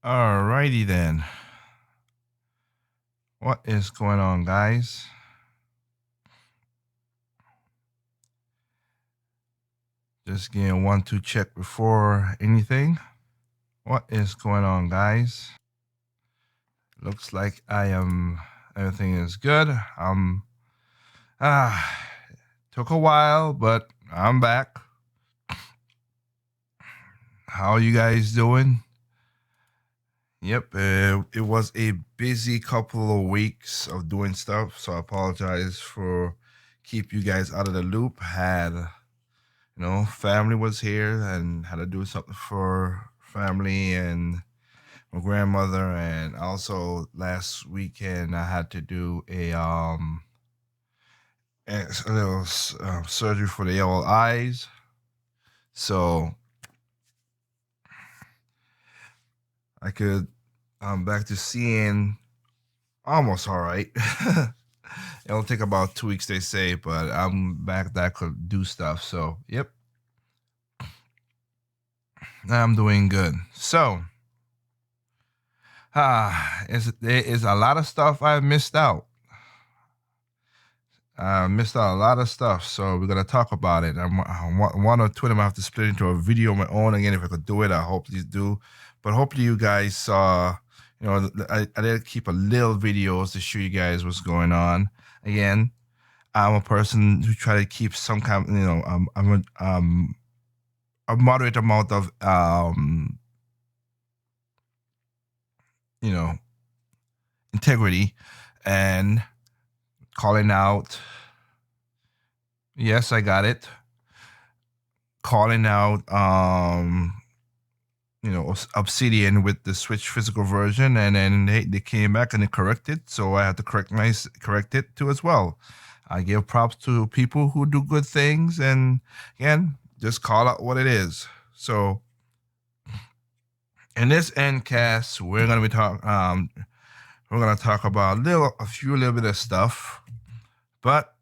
Alrighty then. What is going on, guys? Just getting 1-2 check before anything. What is going on, guys? Looks like everything is good. Ah, took a while, but I'm back. How are you guys doing? Yep, it was a busy couple of weeks of doing stuff, so I apologize for keep you guys out of the loop. Family was here and had to do something for family and my grandmother, and also last weekend I had to do a little surgery for the yellow eyes. So I could back to seeing almost all right. It'll take about 2 weeks, they say, but I'm back that I could do stuff. So yep, I'm doing good. So there is a lot of stuff I missed out. I missed out a lot of stuff, so we're gonna talk about it. One or two of them I have to split into a video of my own again. If I could do it, I hope you do. But hopefully you guys saw. I did keep a little videos to show you guys what's going on. Again, I'm a person who try to keep some kind. I'm a moderate amount of integrity and calling out. Yes, I got it. Calling out Obsidian with the Switch physical version, and then they came back and they corrected, so I had to correct it too as well. I give props to people who do good things, and again, just call out what it is. So in this endcast, we're gonna talk about a little bit of stuff, but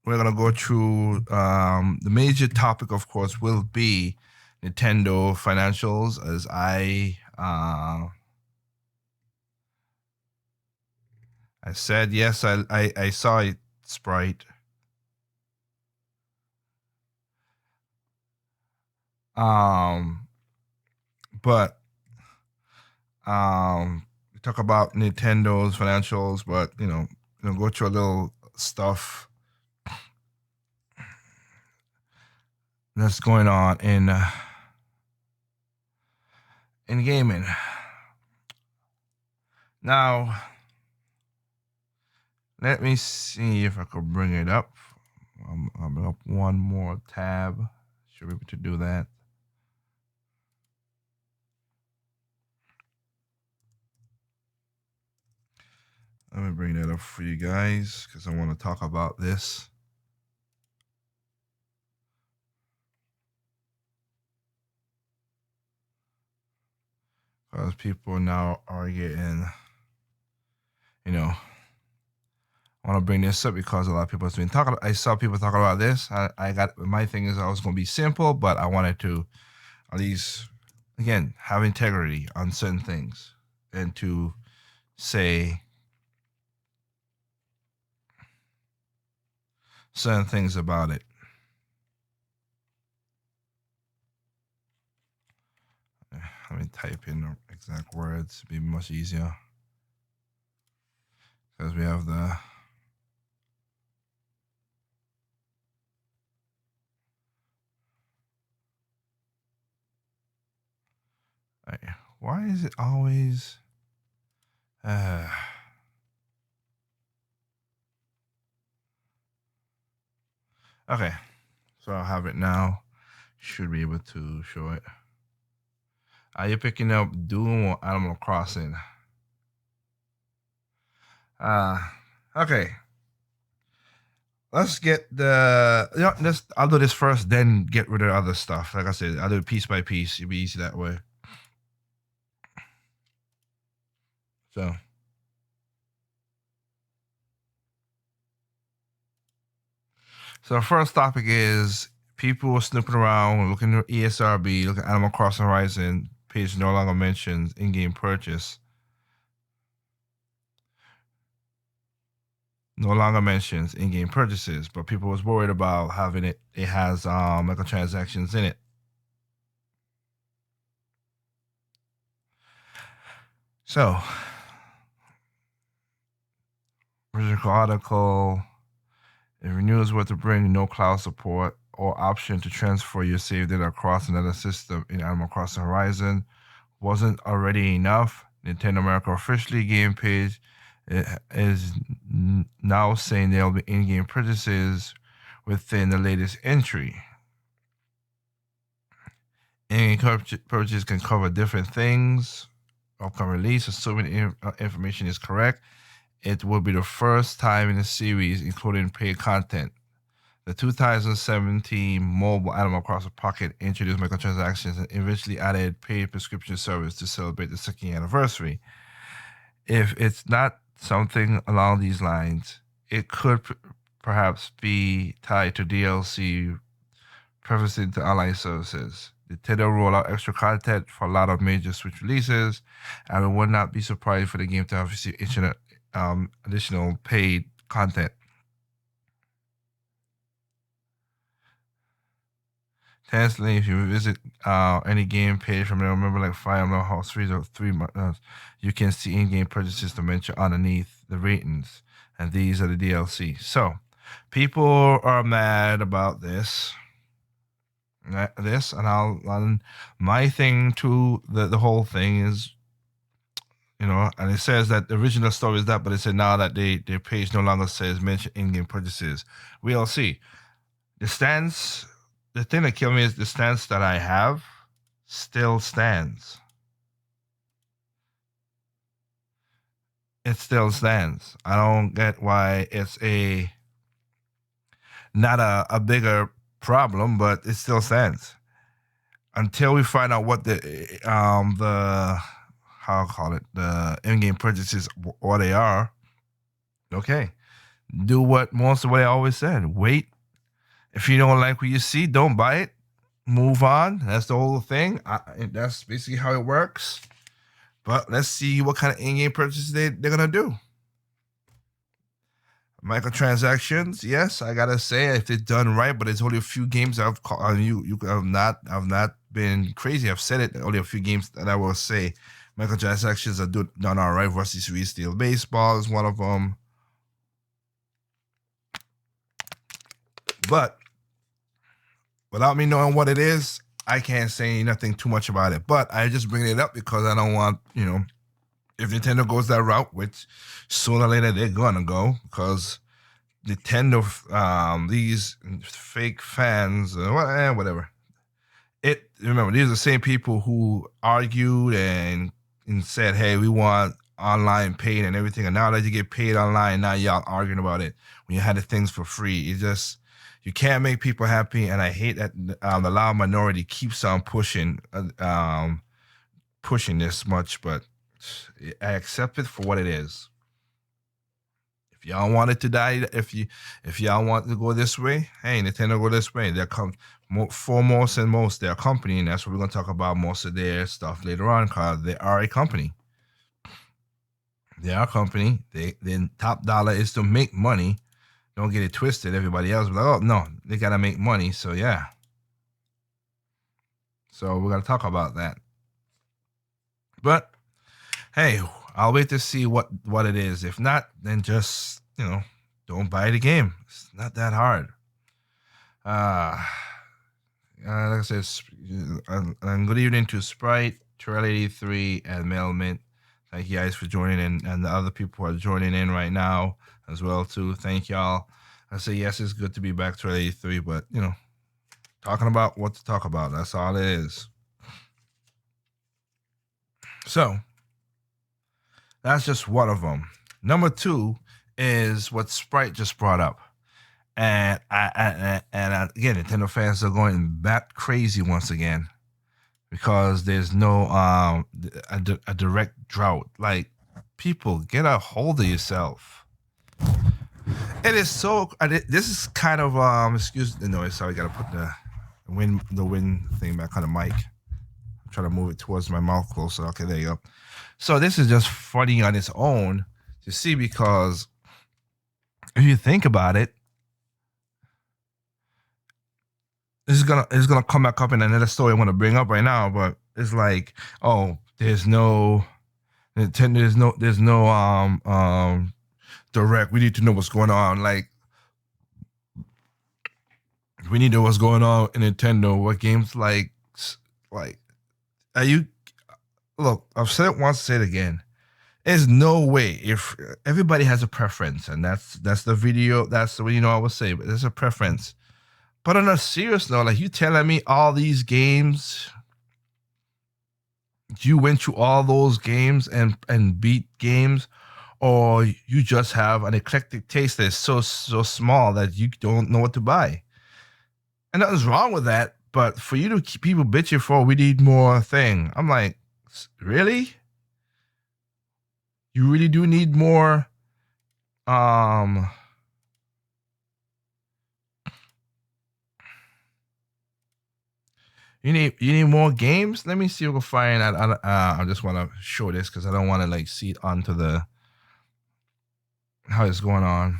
we're gonna go through the major topic, of course, will be Nintendo financials, as I said. Yes, I saw it, Sprite. But we talk about Nintendo's financials, but go through a little stuff that's going on in gaming. Now, let me see if I could bring it up. I'll bring up one more tab. Should be able to do that. Let me bring that up for you guys because I want to talk about this. Because people now are getting, I want to bring this up because a lot of people have been talking. I saw people talking about this. I got my thing is I was going to be simple, but I wanted to at least again have integrity on certain things and to say certain things about it. Let me type in the exact words. It'd be much easier because we have the. Why is it always? Okay, so I'll have it now. Should be able to show it. Are you picking up Doom or Animal Crossing? Okay. Let's get I'll do this first, then get rid of other stuff. Like I said, I'll do it piece by piece. It'll be easy that way. So the first topic is people snooping around, looking at ESRB, looking at Animal Crossing Horizon, page no longer mentions in-game purchase. No longer mentions in-game purchases, but people was worried about having it. It has microtransactions in it. So, original article. If renewals were to bring no cloud support or option to transfer your saved data across another system in Animal Crossing Horizon wasn't already enough, Nintendo America officially game page is now saying there'll be in-game purchases within the latest entry. In-game purchases can cover different things. Upcoming release, assuming information is correct, it will be the first time in the series including paid content. The 2017 mobile Animal Crossing Pocket introduced microtransactions and eventually added paid prescription service to celebrate the second anniversary. If it's not something along these lines, it could perhaps be tied to DLC prefacing to online services. Nintendo roll out extra content for a lot of major Switch releases, and it would not be surprised for the game to have received additional paid content. Tensely, if you visit any game page from there, remember like Fire Emblem House 3 or 3 months, you can see in-game purchases to mention underneath the ratings, and these are the DLC. So, people are mad about this. And my thing to the whole thing is, and it says that the original story is that, but it said now that their page no longer says mention in-game purchases. We'll see. The thing that killed me is the stance that I have still stands. It still stands. I don't get why it's not a bigger problem, but it still stands until we find out what the in-game purchases, what they are. Okay, do what most of what I always said. Wait. If you don't like what you see, don't buy it. Move on. That's the whole thing. That's basically how it works. But let's see what kind of in-game purchases they're gonna do. Microtransactions, yes, I gotta say, if they're done right, but it's only a few games I've not been crazy. I've said it. Only a few games that I will say microtransactions are done all right. Rusty Sweet Steel Baseball is one of them. But without me knowing what it is, I can't say nothing too much about it. But I just bring it up because I don't want, if Nintendo goes that route, which sooner or later they're gonna go, because Nintendo, these fake fans, whatever. Remember, these are the same people who argued and said, "Hey, we want online paid and everything," and now that you get paid online, now y'all arguing about it when you had the things for free. You can't make people happy, and I hate that the loud minority keeps on pushing this much, but I accept it for what it is. If y'all want it to die, if y'all want to go this way, hey, Nintendo, go this way. They're foremost and most their company, and that's what we're gonna talk about most of their stuff later on, because they are a company. They are a company. Their top dollar is to make money. Don't get it twisted. Everybody else was like, oh no, they gotta make money. So yeah. So we're gonna talk about that. But hey, I'll wait to see what it is. If not, then just don't buy the game. It's not that hard. Like I said, and good evening to Sprite, Trail83, and Melmint. Thank you guys for joining in, and the other people who are joining in right now as well too. Thank y'all. I say yes, it's good to be back, Trail83, but talking about what to talk about. That's all it is. So that's just one of them. Number two is what Sprite just brought up. And again, Nintendo fans are going bat crazy once again because there's no a direct drought. Like, people, get a hold of yourself. It is so. This is kind of excuse the noise. Sorry, gotta put the wind thing back on the mic. I'm try to move it towards my mouth closer. Okay, there you go. So this is just funny on its own to see, because if you think about it, this is gonna come back up in another story I'm gonna bring up right now. But it's like, oh, there's no direct. We need to know what's going on. Like, we need to know what's going on in Nintendo. What games like are you? Look, I've said it once, say it again. There's no way, if everybody has a preference, and that's the video. That's the way, I would say, but there's a preference. But on a serious note, like, you telling me all these games, you went through all those games and beat games, or you just have an eclectic taste that's so small that you don't know what to buy. And nothing's wrong with that, but for you to keep people bitching for, we need more thing. I'm like, really? You really do need more? You need more games? Let me see if we can find. I just want to show this because I don't want to like see it onto the how it's going on.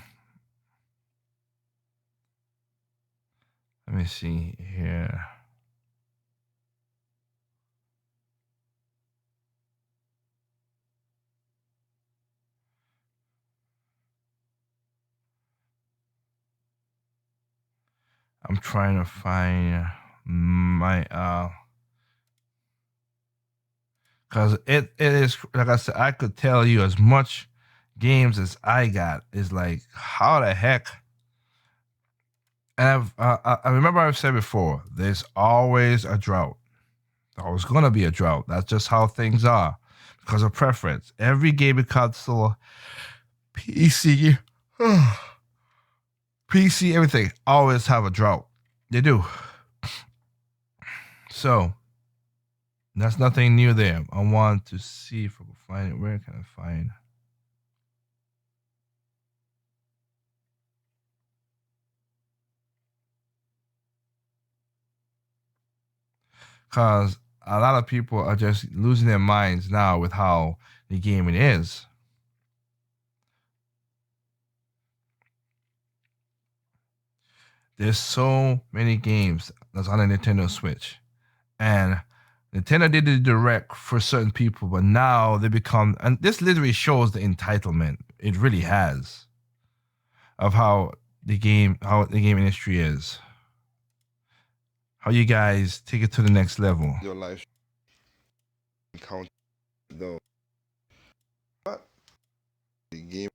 Let me see here. I'm trying to find my because it is, like I said, I could tell you as much games as I got. Is like, how the heck? And I remember I've said before, there's always a drought. There's always gonna be a drought. That's just how things are because of preference. Every gaming console, PC, PC, everything always have a drought. They do. So that's nothing new there. I want to see if I can find it. Where can I find? Because a lot of people are just losing their minds now with how the gaming is. There's so many games that's on a Nintendo Switch, and Nintendo did the direct for certain people, but now they become, and this literally shows the entitlement. It really has of how the game industry is. How you guys take it to the next level. Your life count though. But the game.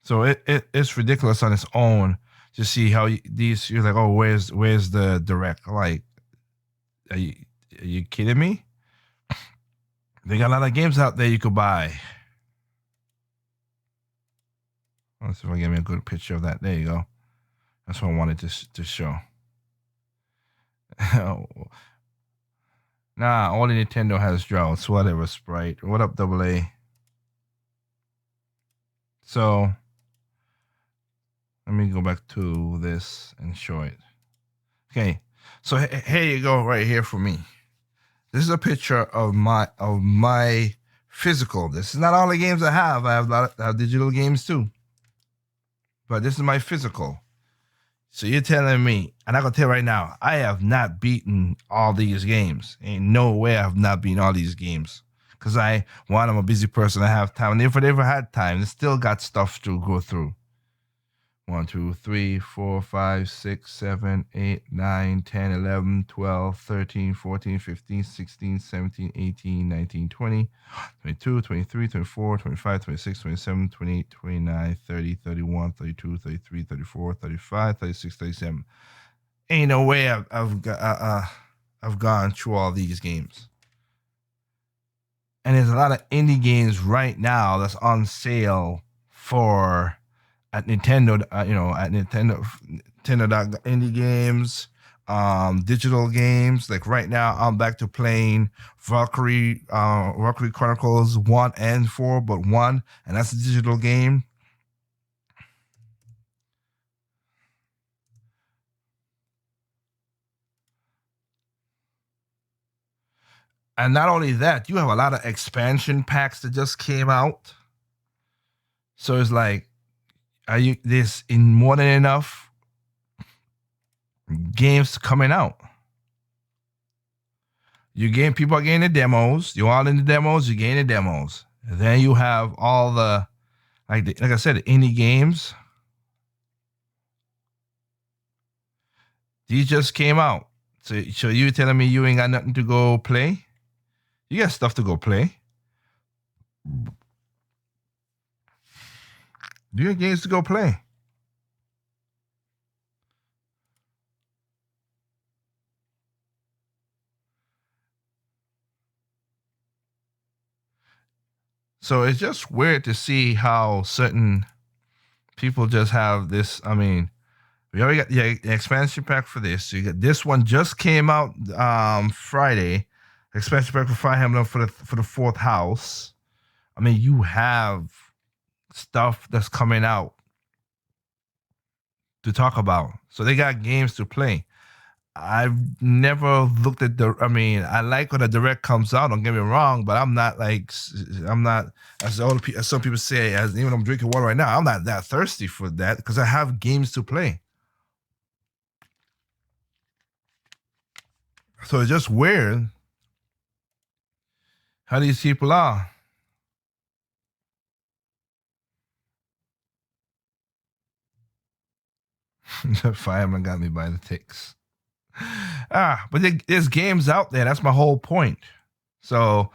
So it's ridiculous on its own to see how you're like, oh, where's the direct? Like, are you kidding me? They got a lot of games out there you could buy. Let's see if I get me a good picture of that. There you go. That's what I wanted to show. Nah, only Nintendo has droughts. Whatever, Sprite. What up, AA? So let me go back to this and show it. Okay, so here you go, right here for me. This is a picture of my physical. This is not all the games I have. I have digital games too, but this is my physical. So you're telling me, and I can tell right now, I have not beaten all these games. Ain't no way I have not beaten all these games. Because I'm a busy person. I have time. And if I never had time, I still got stuff to go through. 1, 2, 3, 4, 5, 6, 7, 8, 9, 10, 11, 12, 13, 14, 15, 16, 17, 18, 19, 20, 22, 23, 24, 25, 26, 27, 28, 29, 30, 31, 32, 33, 34, 35, 36, 37. Ain't no way I've gone through all these games. And there's a lot of indie games right now that's on sale for at Nintendo, at Nintendo indie games, digital games. Like right now, I'm back to playing Valkyrie Chronicles 1 and 4, but 1, and that's a digital game. And not only that, you have a lot of expansion packs that just came out. So it's like, are you there's in more than enough games coming out. You gain people are getting the demos. You all in the demos. You gain the demos. And then you have all the like I said, the indie games. These just came out. So you telling me you ain't got nothing to go play? You got stuff to go play. You got games to go play. So it's just weird to see how certain people just have this. I mean, we already got the expansion pack for this. So you got this one just came out Friday. Expansion pack for Fire Emblem for the fourth house. I mean, you have stuff that's coming out to talk about. So they got games to play. I've never looked at the. I mean, I like when a direct comes out. Don't get me wrong, but I'm not like I'm not as as some people say. As even I'm drinking water right now, I'm not that thirsty for that because I have games to play. So it's just weird how these people are. Fireman got me by the ticks. But there's games out there. That's my whole point. So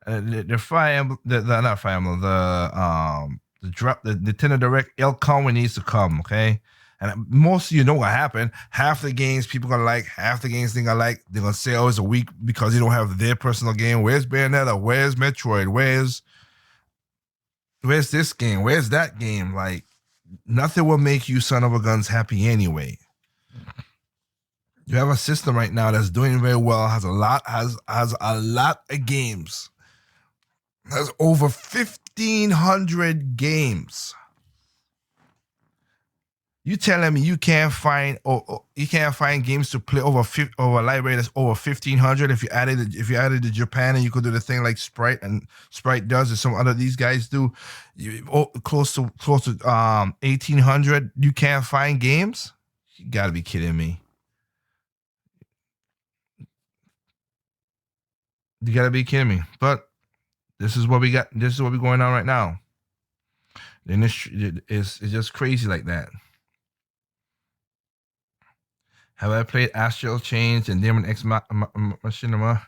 the Fire Emblem, the not Fire Emblem, the Nintendo Direct, it'll come when it needs to come. Okay. And most of you know what happened. Half the games people gonna like, half the games they gonna like. They're gonna say, "Oh, it's a week because you don't have their personal game." Where's Bayonetta? Where's Metroid? Where's this game? Where's that game? Like nothing will make you son of a guns happy anyway. You have a system right now that's doing very well, has a lot of games. Has over 1,500 games. You telling me you can't find games to play over a library that's over 1,500 if you added to Japan and you could do the thing like Sprite does and some other these guys do, close to 1,800. You can't find games? You got to be kidding me. You got to be kidding me. But this is what we got. This is what we're going on right now. And it's just crazy like that. Have I played Astral Chains and Demon X Machinima?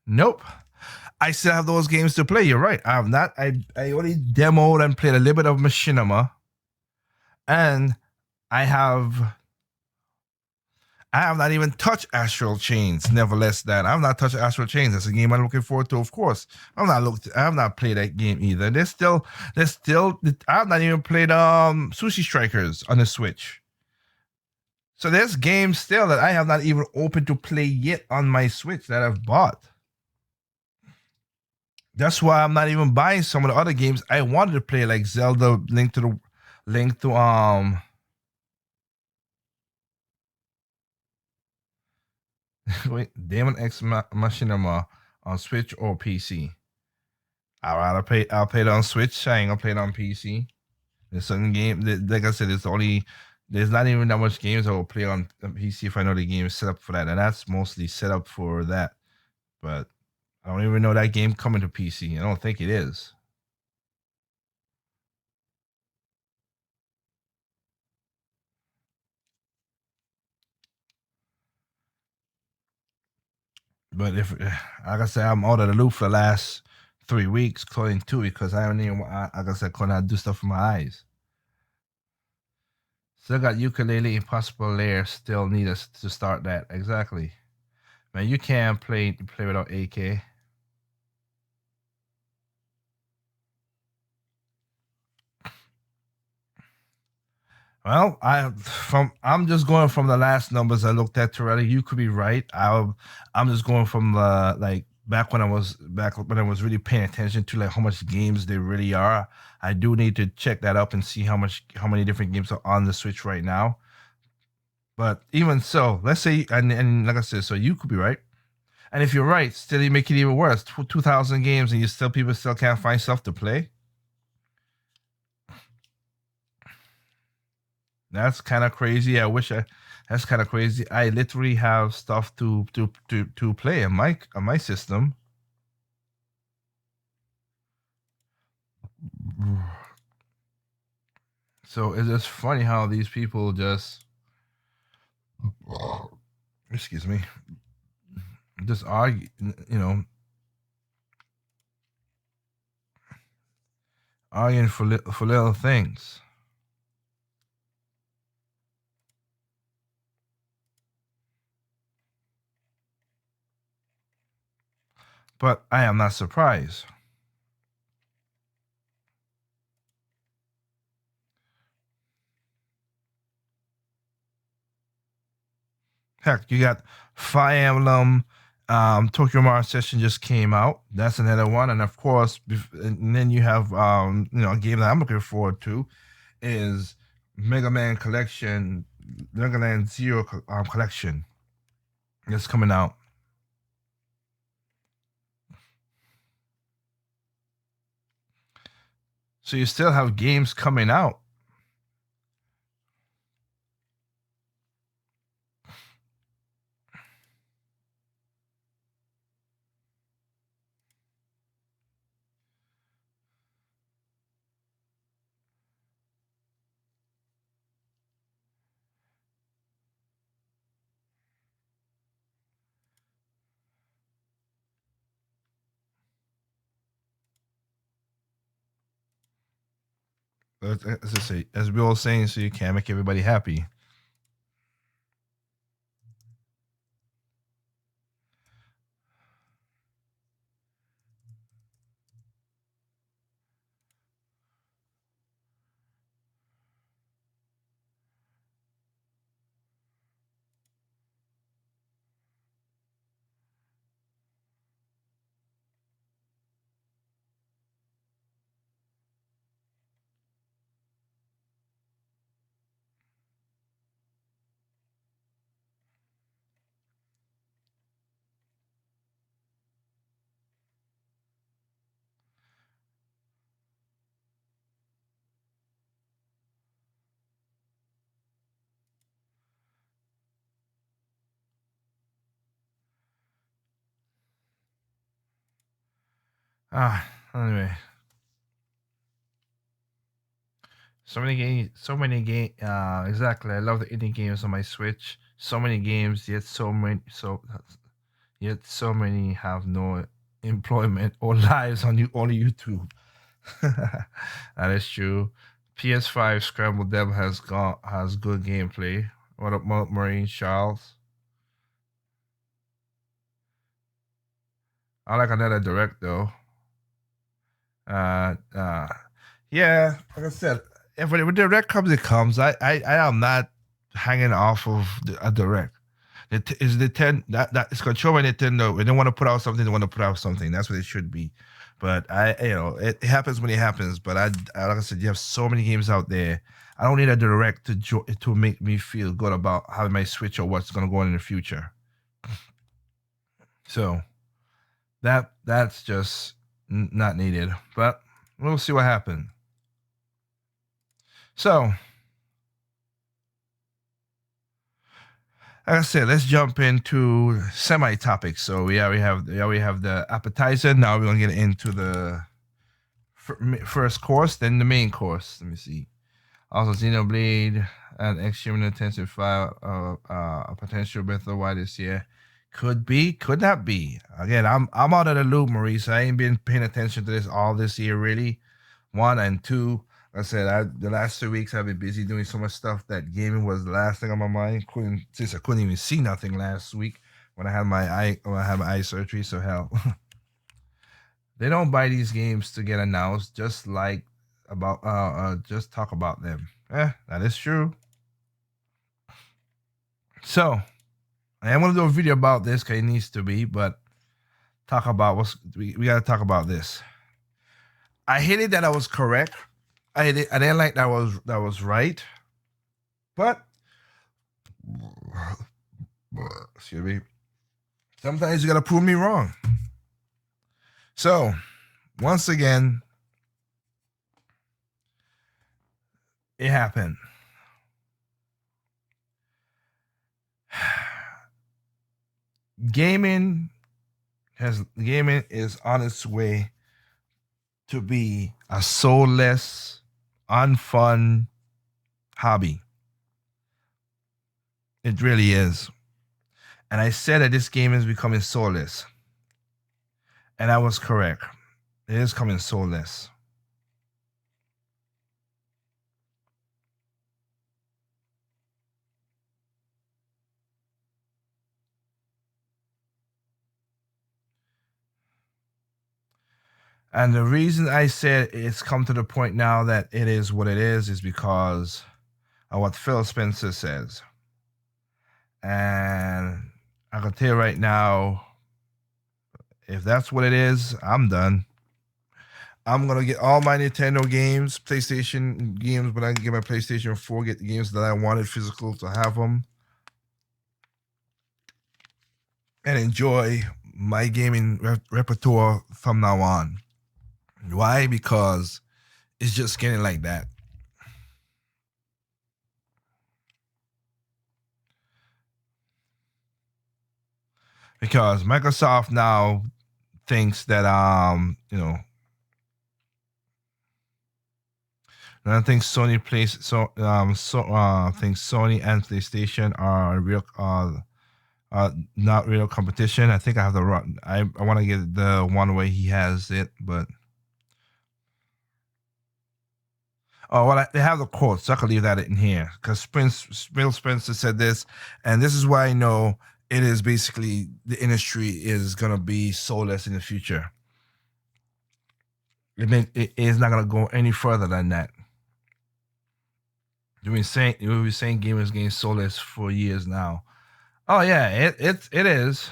Nope. I still have those games to play. You're right. I have not. I only demoed and played a little bit of Machinima, and I have not even touched Astral Chains. Nevertheless, I have not touched Astral Chains. That's a game I'm looking forward to. Of course, I have not played that game either. There's still. I have not even played Sushi Strikers on the Switch. So there's games still that I have not even opened to play yet on my Switch that I've bought. That's why I'm not even buying some of the other games I wanted to play, like Zelda, Link to wait, Demon X Machinima on Switch or PC. I'll play it on Switch. I ain't gonna play it on PC. There's certain game like I said, there's not even that much games I will play on PC if I know the game is set up for that, and that's mostly set up for that. But I don't even know that game coming to PC. I don't think it is. But if, like I said, I'm out of the loop for the last 3 weeks, including 2 because I don't even, like I said, couldn't do stuff for my eyes. Still got Ukulele Impossible Lair. Still need us to start that. Exactly. Man, you can't play without AK. Well, I'm just going from the last numbers I looked at, Torelli. You could be right. I'm just going from the like back when I was really paying attention to like how much games there really are. I do need to check that up and see how many different games are on the Switch right now. But even so, let's say and like I said, so you could be right. And if you're right, still you make it even worse. 2,000 games and people still can't find stuff to play. That's kind of crazy. That's kind of crazy. I literally have stuff to play on my system. So it's just funny how these people just, excuse me, just argue, arguing for little things. But I am not surprised. Heck, you got Fire Emblem, Tokyo Mario Session just came out. That's another one, and of course, and then you have a game that I'm looking forward to is Mega Man Collection, Mega Man Zero Collection. It's coming out. So you still have games coming out. As I say, as we all saying, so you can't make everybody happy. Anyway. So many games, exactly. I love the indie games on my Switch. So many games, yet so many have no employment or lives on YouTube. That is true. PS5 Scramble Dev has good gameplay. What up, Marine Charles? I like another direct though. Uh, uh, yeah, like I said, if when the direct comes, it comes. I am not hanging off of a direct. Is the 10 that is controlled by Nintendo. When they want to put out something, they want to put out something. That's what it should be. But it happens when it happens. But like I said, you have so many games out there. I don't need a direct to make me feel good about having my Switch or what's gonna go on in the future. So that's just not needed. But we'll see what happens. So, like I said, let's jump into semi topics. So we already have the appetizer. Now we're gonna get into the first course, then the main course. Let me see. Also, Xenoblade and extremely intensive file a potential Breath of the Wild this year. Could be, could not be. Again, I'm out of the loop, Maurice. I ain't been paying attention to this all this year, really. One and two. Like I said, the last 2 weeks I've been busy doing so much stuff that gaming was the last thing on my mind. Since I couldn't even see nothing last week when I had my eye surgery. So hell, they don't buy these games to get announced. Just like just talk about them. That is true. So I am gonna do a video about this because it needs to be, but talk about we gotta talk about this. I hated that I was correct. I didn't like that was right. But excuse me. Sometimes you got to prove me wrong. So, once again, it happened. Gaming is on its way to be a soulless, unfun hobby. It really is. And I said that this game is becoming soulless. And I was correct. It is coming soulless. And the reason I said it's come to the point now that it is what it is because of what Phil Spencer says. And I can tell you right now, if that's what it is, I'm done. I'm gonna get all my Nintendo games, PlayStation games, but I can get my PlayStation 4, get the games that I wanted physical to have them, and enjoy my gaming repertoire from now on. Why? Because it's just getting like that. Because Microsoft now thinks that and I think Sony plays thinks Sony and PlayStation are real not real competition. I think I have the wrong. I want to get the one way he has it, but oh well, they have the quote, so I can leave that in here because Bill Spencer said this, and this is why I know it is basically the industry is gonna be soulless in the future. It is not gonna go any further than that. We've been saying gamers getting soulless for years now. Oh yeah, it is.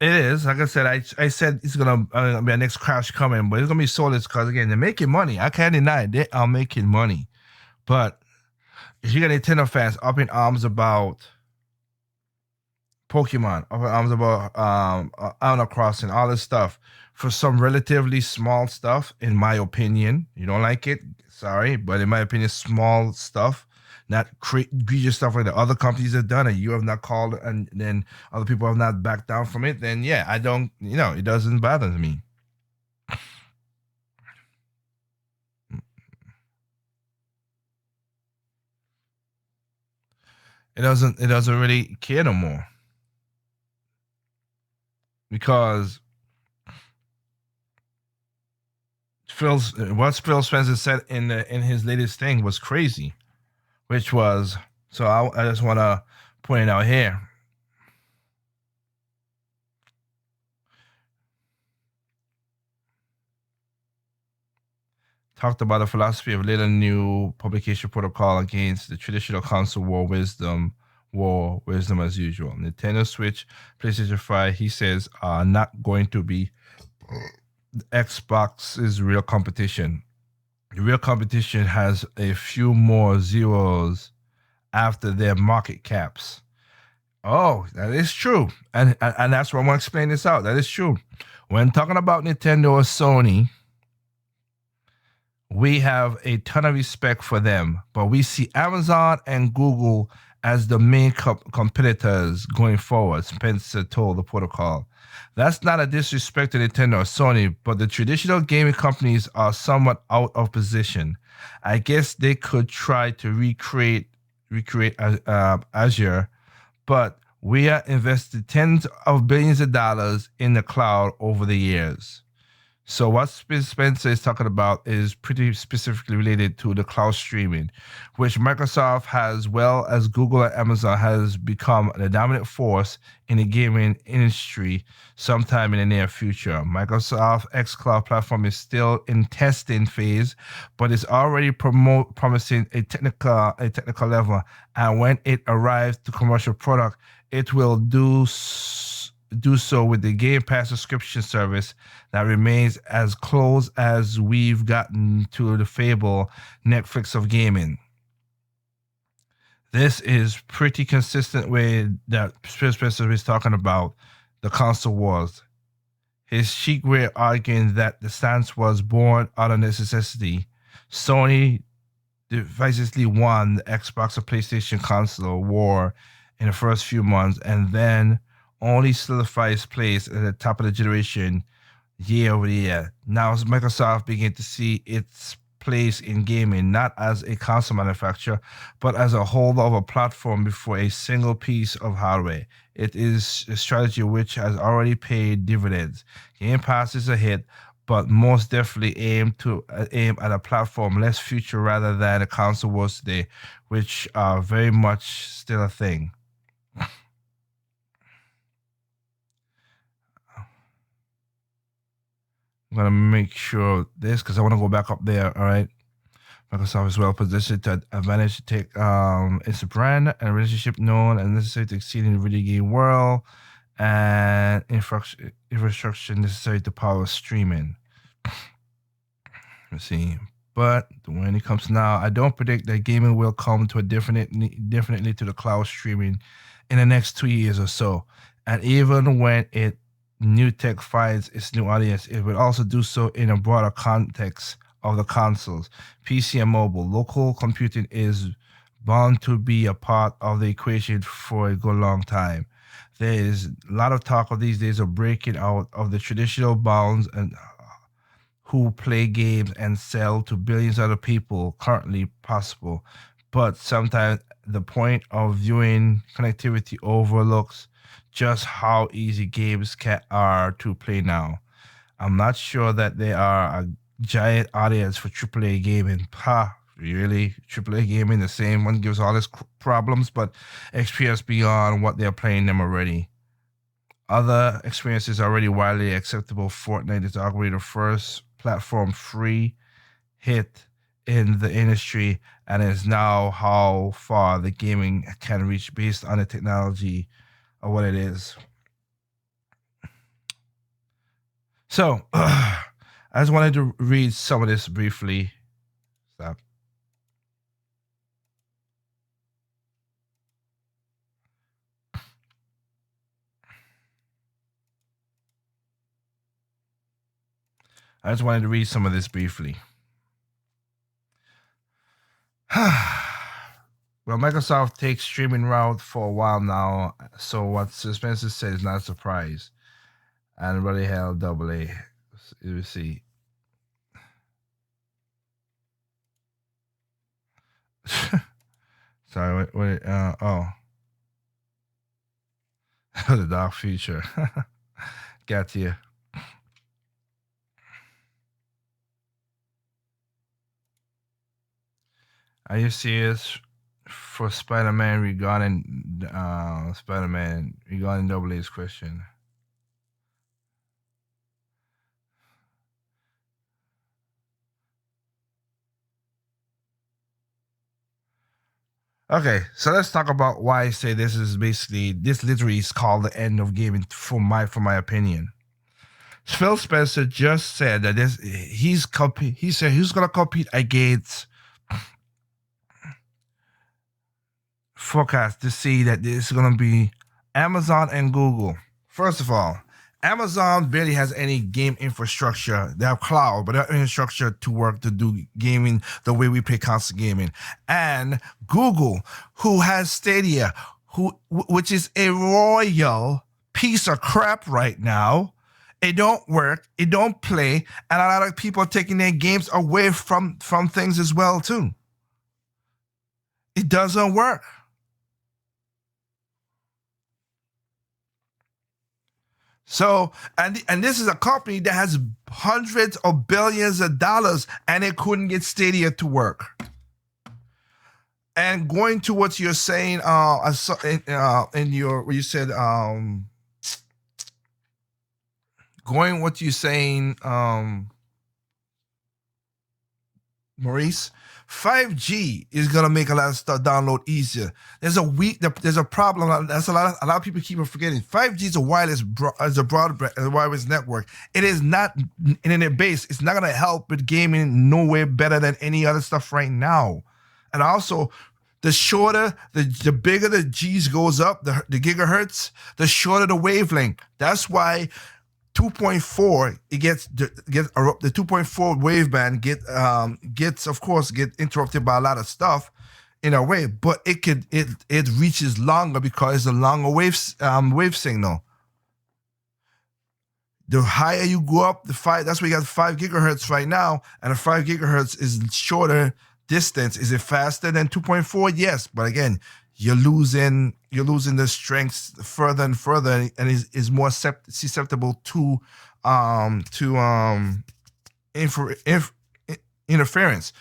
It is. Like I said, I said it's gonna be a next crash coming, but it's gonna be soulless because again they're making money. I can't deny it. They are making money. But if you got Nintendo fans up in arms about Pokemon, up in arms about Animal Crossing, all this stuff, for some relatively small stuff, in my opinion, you don't like it, sorry, but in my opinion, small stuff, not egregious stuff like the other companies have done, and you have not called, and then other people have not backed down from it, then yeah, I don't, it doesn't bother me. It doesn't really care no more because what Phil Spencer said in his latest thing was crazy, which was so I just want to point it out here. Talked about the philosophy of little new publication protocol against the traditional console war wisdom as usual. Nintendo Switch, PlayStation 5, he says, are not going to be Xbox's real competition. The real competition has a few more zeros after their market caps. Oh, that is true. And that's why I want to explain this out. That is true. When talking about Nintendo or Sony, we have a ton of respect for them, but we see Amazon and Google as the main competitors going forward, Spencer told the protocol. That's not a disrespect to Nintendo or Sony, but the traditional gaming companies are somewhat out of position. I guess they could try to recreate Azure, but we have invested tens of billions of dollars in the cloud over the years. So what Spencer is talking about is pretty specifically related to the cloud streaming, which Microsoft has, well as Google and Amazon, has become the dominant force in the gaming industry sometime in the near future. Microsoft xCloud platform is still in testing phase, but is already promising a technical level. And when it arrives to commercial product, it will do so with the Game Pass subscription service that remains as close as we've gotten to the fable Netflix of gaming. This is pretty consistent with that Spencer is talking about the console wars. His chic way arguing that the stance was born out of necessity. Sony decisively won the Xbox or PlayStation console war in the first few months and then only solidified its place at the top of the generation year over year. Now, as Microsoft began to see its place in gaming not as a console manufacturer, but as a holder of a platform before a single piece of hardware. It is a strategy which has already paid dividends. Game Pass is a hit, but most definitely aim at a platform less future rather than a console was today, which are very much still a thing. I'm gonna make sure this because I want to go back up there. All right. Microsoft is well positioned to advantage to take its brand and relationship known and necessary to exceed in the video game world and infrastructure necessary to power streaming. Let's see. But when it comes now, I don't predict that gaming will come to a definitely to the cloud streaming in the next 2 years or so. And even when new tech finds its new audience, it will also do so in a broader context of the consoles, PC and mobile. Local computing is bound to be a part of the equation for a good long time. There is a lot of talk of these days of breaking out of the traditional bounds and who play games and sell to billions of other people currently possible. But sometimes the point of viewing connectivity overlooks just how easy games are to play now. I'm not sure that they are a giant audience for AAA gaming. Ha, really? AAA gaming, the same one gives all these problems, but experience beyond what they're playing them already. Other experiences are already widely acceptable. Fortnite is arguably the first platform free hit in the industry and is now how far the gaming can reach based on the technology of what it is. So, I just wanted to read some of this briefly. Stop. I just wanted to read some of this briefly. Well, Microsoft takes streaming route for a while now, so what Spencer said is not a surprise. And really hell, double A. You see. Sorry, wait, oh. The dark future. Got you. Are you serious? For Spider-Man regarding Double A's question. Okay, so let's talk about why I say this literally is called the end of gaming for my opinion. Phil Spencer just said that he said he's gonna compete against forecast to see that this is gonna be Amazon and Google. First of all, Amazon barely has any game infrastructure. They have cloud, but they have infrastructure to work to do gaming the way we play console gaming. And Google, who has Stadia, which is a royal piece of crap right now. It don't work. It don't play, and a lot of people are taking their games away from things as well too. It doesn't work. So, and this is a company that has hundreds of billions of dollars, and it couldn't get Stadia to work. And going to what you're saying, in your where you said, going what you're saying, Maurice. 5G is gonna make a lot of stuff download easier. There's a problem. That's a lot of people keep forgetting. 5G is a wireless network. It is not internet based. It's not gonna help with gaming nowhere better than any other stuff right now. And also, The shorter, the bigger the G's goes up, the gigahertz, the shorter the wavelength. That's why 2.4 it the 2.4 waveband gets of course get interrupted by a lot of stuff in a way, but it reaches longer because it's a longer wave signal. The higher you go up, that's why you got 5 gigahertz right now, and a 5 gigahertz is shorter distance. Is it faster than 2.4? Yes, but again, you're losing the strength further and further, and is more susceptible to interference.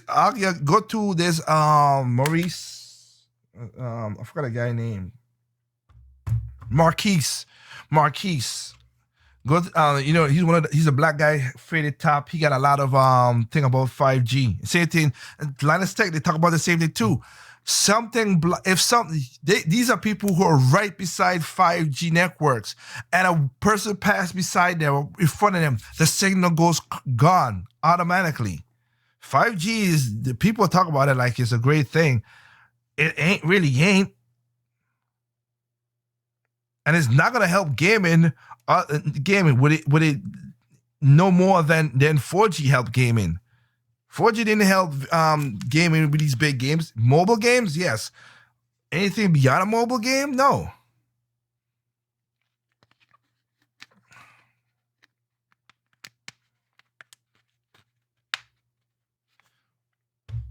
I'll go to this Maurice. I forgot a guy named Marquise. Marquise. Go, he's a black guy, faded top. He got a lot of thing about 5G. Same thing, Linus Tech. They talk about the same thing too. These are people who are right beside 5G networks, and a person passed beside them in front of them, the signal goes gone automatically. 5G is, the people talk about it like it's a great thing. It ain't, and it's not gonna help gaming. Gaming would it no more than 4G helped gaming. 4G didn't help gaming with these big games. Mobile games, yes. Anything beyond a mobile game, no.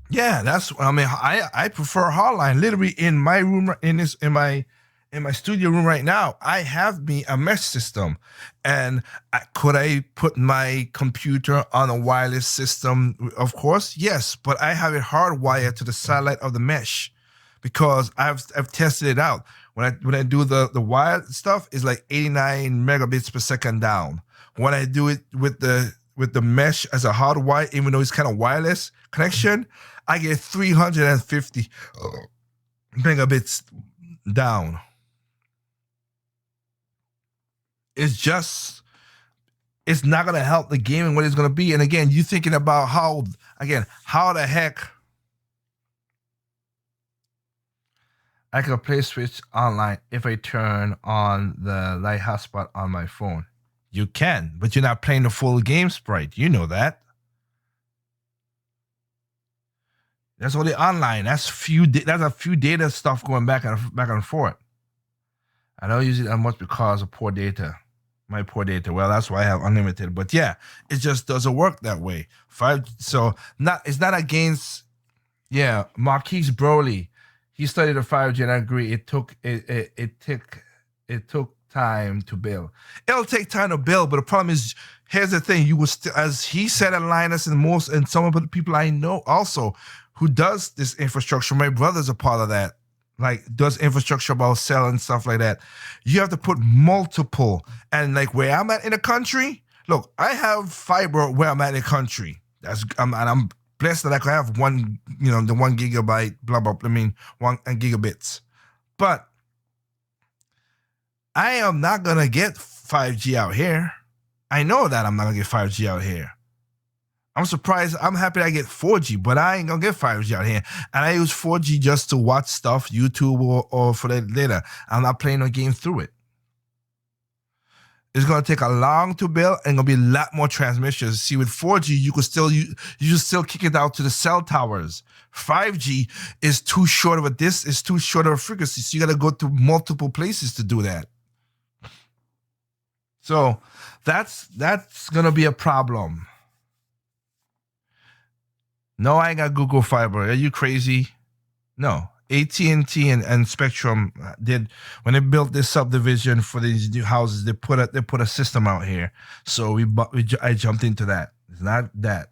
Yeah, I prefer hardline. Literally in my room, in my studio room right now, I have me a mesh system, and could I put my computer on a wireless system? Of course, yes, but I have it hardwired to the satellite of the mesh because I've tested it out. When I do the wired stuff, it's like 89 megabits per second down. When I do it with the mesh as a hardwire, even though it's kind of wireless connection, I get 350 megabits down. It's not gonna help the game and what it's gonna be. And again, you thinking about how the heck I can play Switch online if I turn on the light hotspot on my phone. You can, but you're not playing the full game sprite. You know that. That's only online. That's a few data stuff going back and forth. I don't use it that much because of poor data. My poor data. Well, that's why I have unlimited. But yeah, it just doesn't work that way. It's not against. Yeah, Marquise Broly, he studied a 5G, and I agree. It took time to build. It'll take time to build, but the problem is, here's the thing: you will as he said at Linus and some of the people I know also who does this infrastructure. My brother's a part of that. Like does infrastructure about cell and stuff like that. You have to put multiple, and like where I'm at in the country. Look, I have fiber where I'm at in the country. And I'm blessed that I could have the 1 gigabyte, blah blah. I mean 1 gigabits, but I am not gonna get 5G out here. I know that I'm not gonna get 5G out here. I'm surprised. I'm happy I get 4G, but I ain't gonna get 5G out here. And I use 4G just to watch stuff, YouTube or for that later. I'm not playing no game through it. It's gonna take a long to build, and gonna be a lot more transmissions. See, with 4G, you just still kick it out to the cell towers. 5G is too short of a frequency, so you gotta go to multiple places to do that. So that's gonna be a problem. No, I ain't got Google Fiber. Are you crazy? No. AT&T and Spectrum did when they built this subdivision for these new houses. They put a system out here, so I jumped into that. It's not that.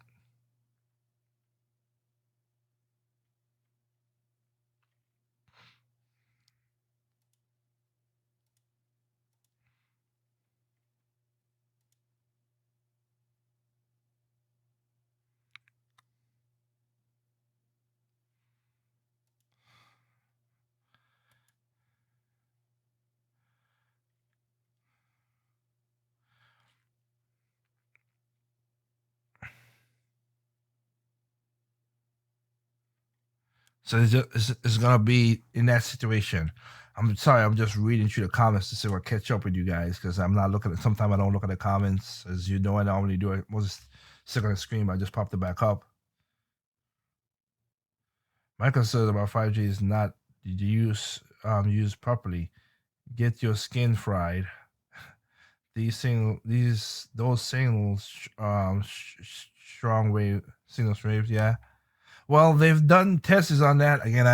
So it's gonna be in that situation. I'm sorry, I'm just reading through the comments to see if I catch up with you guys because I'm not looking at. Sometimes I don't look at the comments, as you know. I normally do it. Was stuck on the screen, but I just popped it back up. My concern about 5G is not used properly. Get your skin fried. Those signals, strong wave signals waves, yeah. Well, they've done tests on that. Again,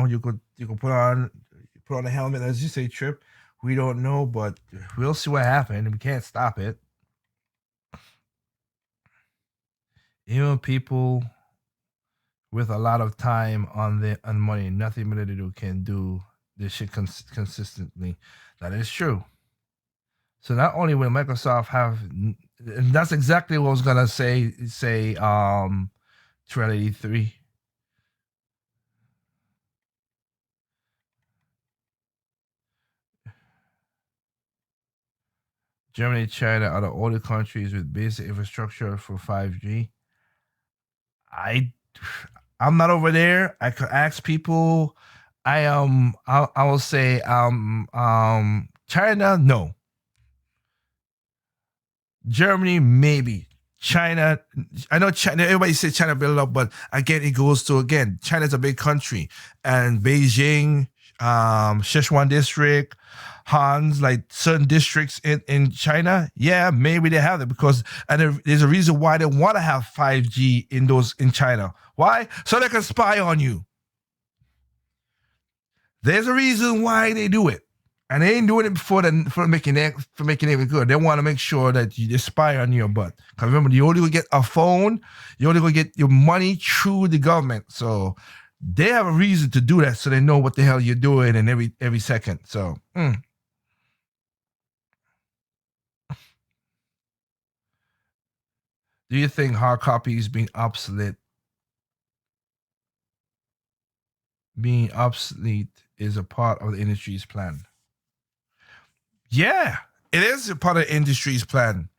you could put on a helmet, as you say, Trip. We don't know, but we'll see what happens. We can't stop it. Even people with a lot of time on money, nothing better to do, can do this shit consistently. That is true. So not only will Microsoft have, and that's exactly what I was gonna say 1283. Germany, China are the only countries with basic infrastructure for 5G. I I'm not over there. I could ask people. I will say China, no. Germany, maybe. China, I know China. Everybody says China built up, but again, it goes to China's a big country, and Beijing, Sichuan district, Hans, like certain districts in China. Yeah, maybe they have it because, and there's a reason why they want to have 5G in China. Why? So they can spy on you. There's a reason why they do it. And they ain't doing it for making it good. They want to make sure that you spy on your butt. Because remember, you only gonna get a phone, you only gonna get your money through the government. So they have a reason to do that, so they know what the hell you're doing in every second. So do you think hard copies being obsolete is a part of the industry's plan? Yeah, it is a part of the industry's plan.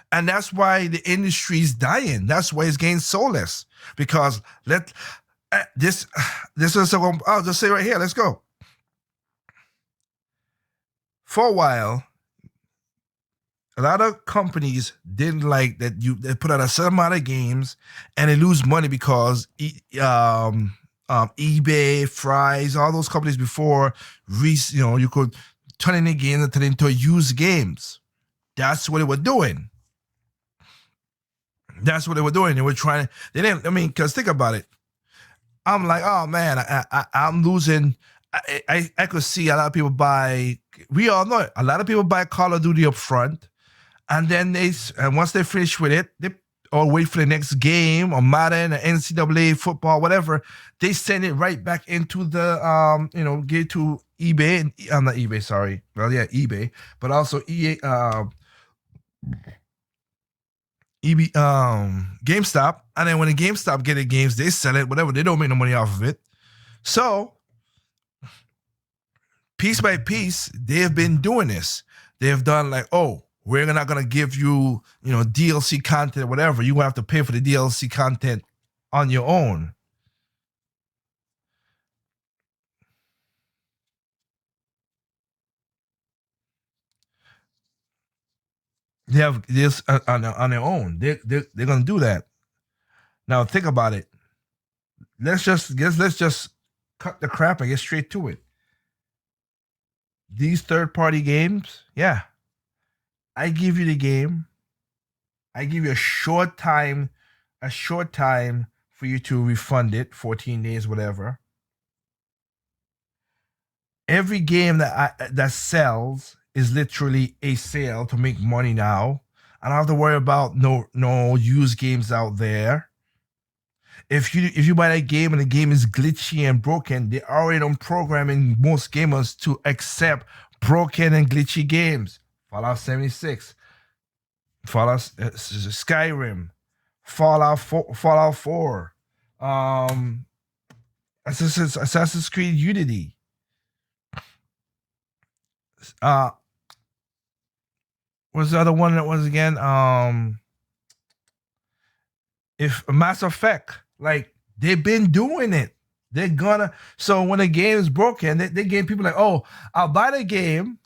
And that's why the industry's dying. That's why it's getting soulless. Because this is I'll just say right here, let's go. For a while, a lot of companies didn't like that they put out a certain amount of games and they lose money because eBay, Fry's, all those companies before, you could turn in a game and turn into used games. That's what they were doing. That's what they were doing. They were trying. They didn't. I mean, because think about it. I'm like, oh man, I'm losing. I could see a lot of people buy. We all know it. A lot of people buy Call of Duty up front, and then once they finish with it, they or wait for the next game or Madden or NCAA football, whatever. They send it right back into the get to eBay and I'm not eBay, sorry. Well, yeah, eBay, but also EA. GameStop, and then when the GameStop get the games, they sell it, whatever. They don't make no money off of it. So, piece by piece, they have been doing this. They have done like, oh, we're not gonna give you, DLC content, whatever. You have to pay for the DLC content on your own. They have this on their own. They're gonna do that. Now think about it. Let's just cut the crap and get straight to it. These third-party games, yeah, I give you the game. I give you a short time for you to refund it, 14 days, whatever. Every game that sells is literally a sale to make money now. I don't have to worry about no used games out there. If you buy that game and the game is glitchy and broken, they already don't programming most gamers to accept broken and glitchy games. Fallout 76, Fallout Skyrim, Fallout 4, Assassin's Creed Unity. What's the other one that was again? If Mass Effect, like they've been doing it. They're gonna. So when a game is broken, they game people like, oh, I'll buy the game,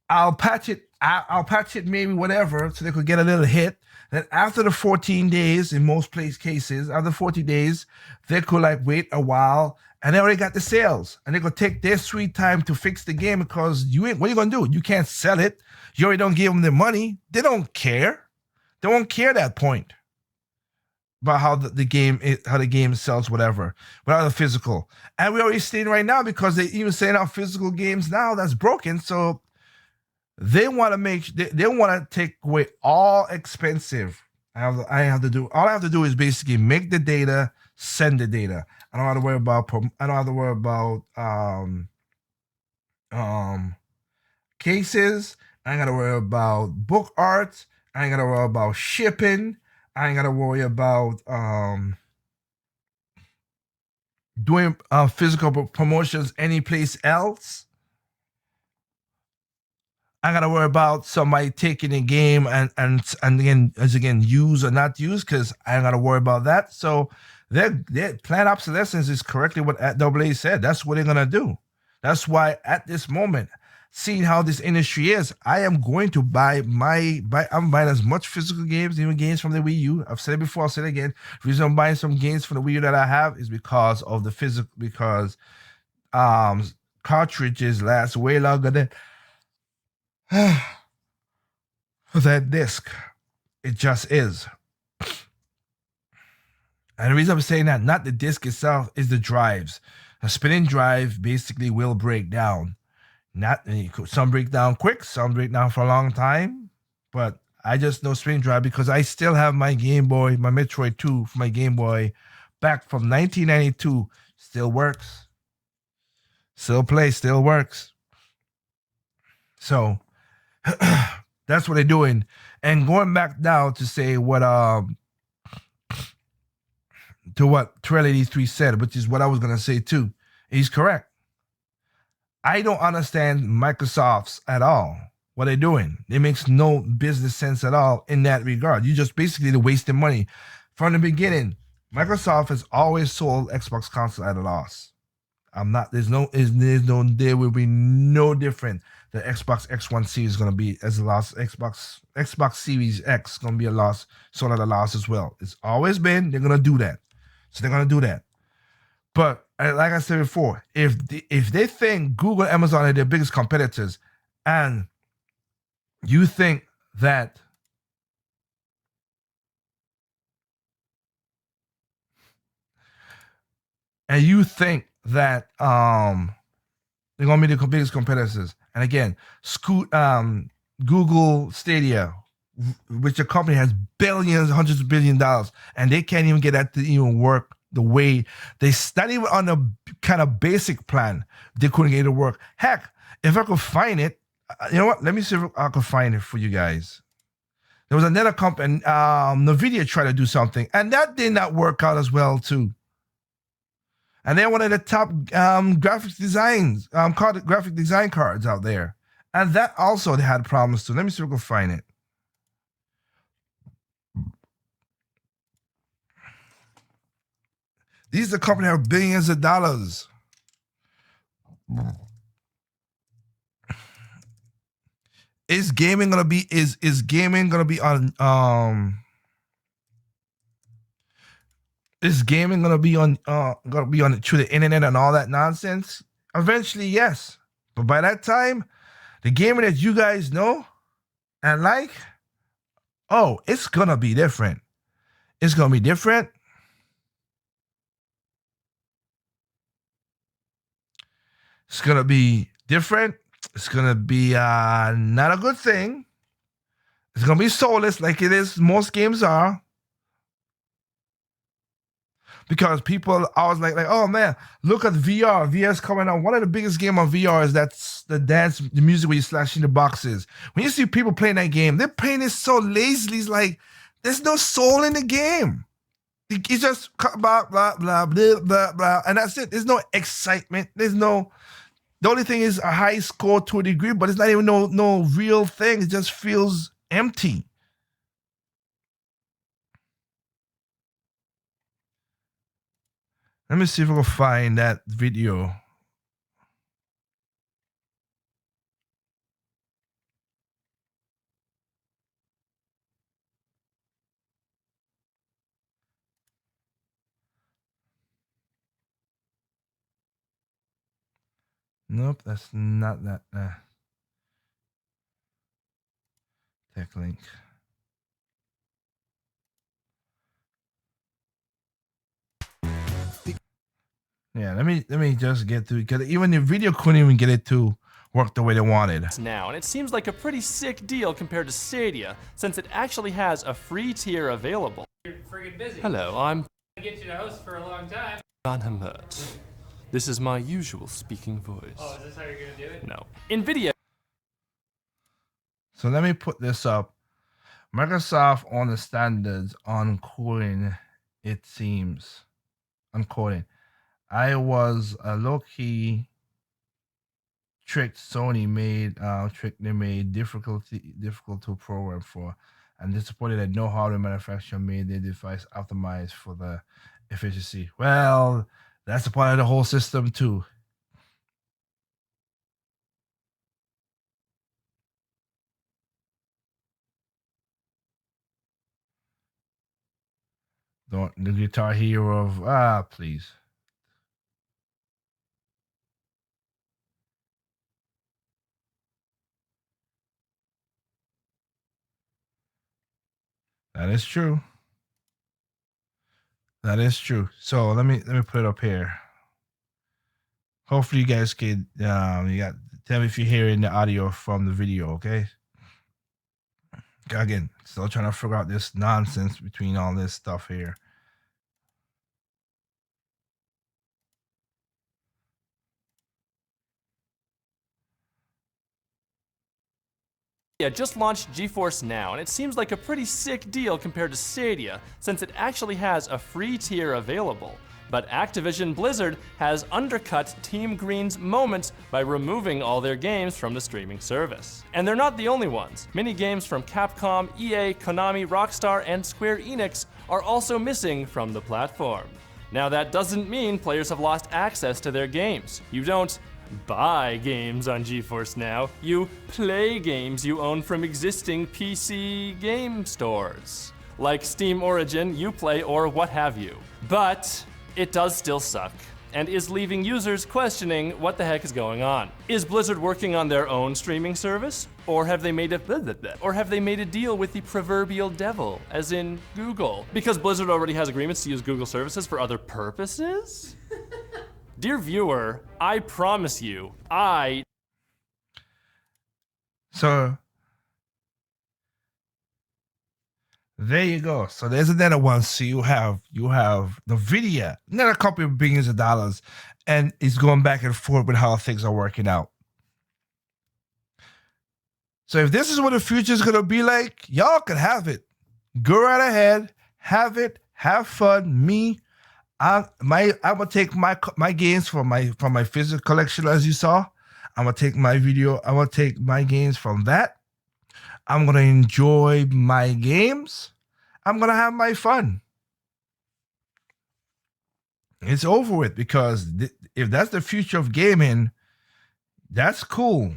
I'll patch it. I'll patch it maybe whatever, so they could get a little hit. Then after the 14 days, in most place cases, after 40 days, they could like wait a while, and they already got the sales, and they could take their sweet time to fix the game because you ain't. What are you gonna do? You can't sell it. You already don't give them their money. They don't care. They won't care at that point about how the game how the game sells whatever without the physical. And we're already seeing right now because they even saying out physical games now that's broken. So they want to they want to take away all expensive. I have to do all I have to do is basically make the data, send the data. I don't have to worry about I don't have to worry about um cases. I ain't gotta worry about book art. I ain't gotta worry about shipping. I ain't gotta worry about doing physical promotions anyplace else. I gotta worry about somebody taking a game and again use or not use because I ain't gotta worry about that. So their planned obsolescence is correctly what AA said. That's what they're gonna do. That's why at this moment, seeing how this industry is, I am going to I'm buying as much physical games, even games from the Wii U. I've said it before, I'll say it again. The reason I'm buying some games from the Wii U that I have is because of the physical because um cartridges last way longer than that disc. It just is. And the reason I'm saying that, not the disc itself, is the drives. A spinning drive basically will break down. Not some break down quick, some break down for a long time. But I just know spinning drive because I still have my Game Boy, my Metroid 2 for my Game Boy back from 1992. Still works. Still plays, still works. So that's what they're doing. And going back now to say what to what Trail 83 said, which is what I was gonna say too. He's correct. I don't understand Microsoft's at all. What they're doing. It makes no business sense at all in that regard. You just basically they're wasting money. From the beginning, Microsoft has always sold Xbox console at a loss. There will be no different. The Xbox X1 Series is gonna be as a loss. Xbox Series X is gonna be a loss, sold at a loss as well. It's always been. They're gonna do that. So they're gonna do that. But like I said before, if they think Google, Amazon are their biggest competitors, and you think that they're gonna be the biggest competitors, and again, Google Stadia, which a company has billions, hundreds of $billions, and they can't even get that to even work the way they study on a kind of basic plan. They couldn't get it to work. Heck, if I could find it, you know what? Let me see if I could find it for you guys. There was another company, NVIDIA tried to do something, and that did not work out as well too. And they're one of the top graphic design cards out there, and that also they had problems too. Let me see if I can find it. These are companies that have billions of dollars. Is gaming gonna be on is gaming gonna be on through the internet and all that nonsense? Eventually, yes. But by that time, the gaming that you guys know and like, oh, it's gonna be different. It's gonna be different. It's gonna be different. It's gonna be not a good thing. It's gonna be soulless like it is. Most games are. Because people always like, oh man, look at VR. VR's coming out. One of the biggest game on VR is that's the music where you slashing the boxes. When you see people playing that game, they're playing it so lazily. It's like there's no soul in the game. It's just blah blah blah blah blah blah, and that's it. There's no excitement. There's no. The only thing is a high score to a degree, but it's not even no real thing. It just feels empty. Let me see if I can find that video. Nope, that's not that tech link. Yeah, let me just get to it, because even the video couldn't even get it to work the way they wanted. Now, and it seems like a pretty sick deal compared to Stadia, since it actually has a free tier available. You're friggin' busy. Hello, I'm I get you to host for a long time. Van Hemert. This is my usual speaking voice. Oh, is this how you're gonna do it? No. NVIDIA. So let me put this up. Microsoft on the standards on coding, it seems. On coding. I was a low-key trick Sony made trick they made difficult to program for, and disappointed that no hardware manufacturer made their device optimized for the efficiency. Well, that's a part of the whole system too. Don't the Guitar Hero of please. That is true. That is true. So let me put it up here. Hopefully you guys can you got tell me if you're hearing the audio from the video, okay? Again, still trying to figure out this nonsense between all this stuff here. Just launched GeForce Now, and it seems like a pretty sick deal compared to Stadia, since it actually has a free tier available. But Activision Blizzard has undercut Team Green's moments by removing all their games from the streaming service. And they're not the only ones. Many games from Capcom, EA, Konami, Rockstar, and Square Enix are also missing from the platform. Now that doesn't mean players have lost access to their games. You don't buy games on GeForce Now, you play games you own from existing PC game stores, like Steam Origin, Uplay, or what have you. But it does still suck, and is leaving users questioning what the heck is going on. Is Blizzard working on their own streaming service? Or have they made a deal with the proverbial devil, as in Google? Because Blizzard already has agreements to use Google services for other purposes? Dear viewer, I promise you, So there you go. So there's another one. So you have NVIDIA, another couple of billions of dollars, and it's going back and forth with how things are working out. So if this is what the future is gonna be like, y'all can have it. Go right ahead, have it, have fun. Me, I'm gonna take my games from my physical collection, as you saw. I'm gonna take my games from that. I'm gonna enjoy my games. I'm gonna have my fun. It's over with, because if that's the future of gaming, that's cool.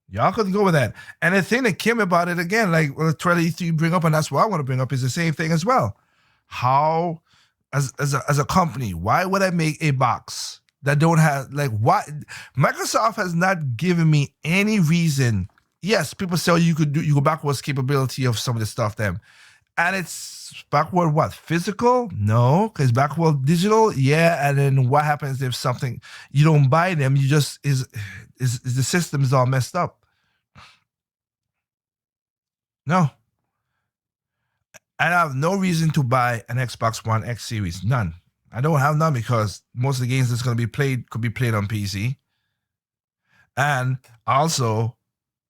Y'all could go with that. And the thing that came about it again, like the trailer you bring up, and that's what I want to bring up, is the same thing as well. How, as a company, why would I make a box that don't have, like, why? Microsoft has not given me any reason. Yes, people say, oh, you go backwards capability of some of the stuff then. And it's backward what? Physical? No, because backward digital, yeah. And then what happens if something you don't buy them? You just is the system is all messed up. No, I have no reason to buy an Xbox One X series. None. I don't have none, because most of the games that's going to be played could be played on PC, and also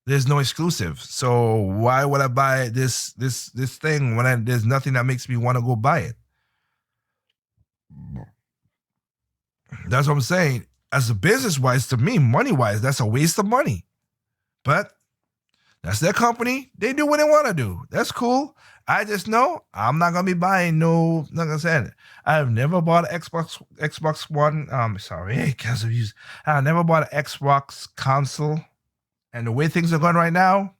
there's no exclusive. So why would I buy this thing when there's nothing that makes me want to go buy it? That's what I'm saying. As a business wise, to me, money wise, that's a waste of money. But That's their company. They do what they want to do. That's cool. I just know I'm not gonna be buying no. Like I said, I've never bought an Xbox One. Sorry, because of use. I never bought an Xbox console, and the way things are going right now,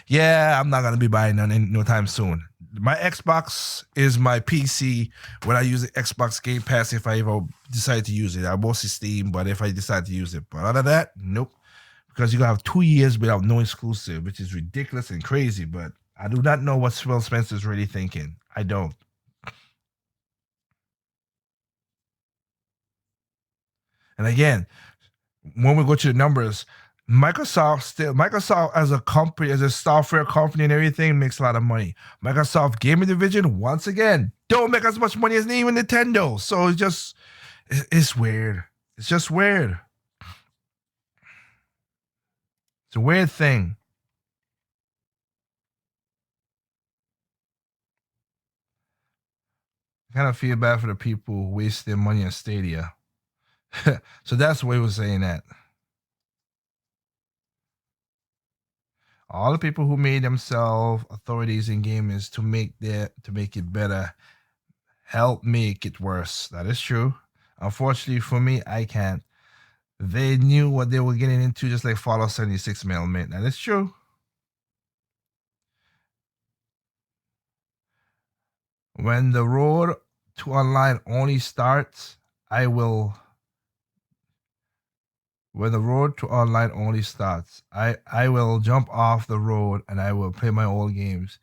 yeah, I'm not gonna be buying none no time soon. My Xbox is my PC when I use the Xbox Game Pass. If I ever decide to use it, I mostly Steam, but if I decide to use it, but other than that, nope. Because you're gonna have 2 years without no exclusive, which is ridiculous and crazy. But I do not know what Phil Spencer's really thinking. I don't. And again, when we go to the numbers, Microsoft as a company, as a software company and everything makes a lot of money. Microsoft gaming division, once again, don't make as much money as even Nintendo. So it's weird. It's just weird. It's a weird thing. I kind of feel bad for the people who waste their money on Stadia. So that's the way we're saying that. All the people who made themselves authorities in gamers to make it better help make it worse. That is true. Unfortunately for me, I can't. They knew what they were getting into, just like Fallout 76 Mailman. That is true. When the road to online only starts, I will. When the road to online only starts, I will jump off the road and I will play my old games.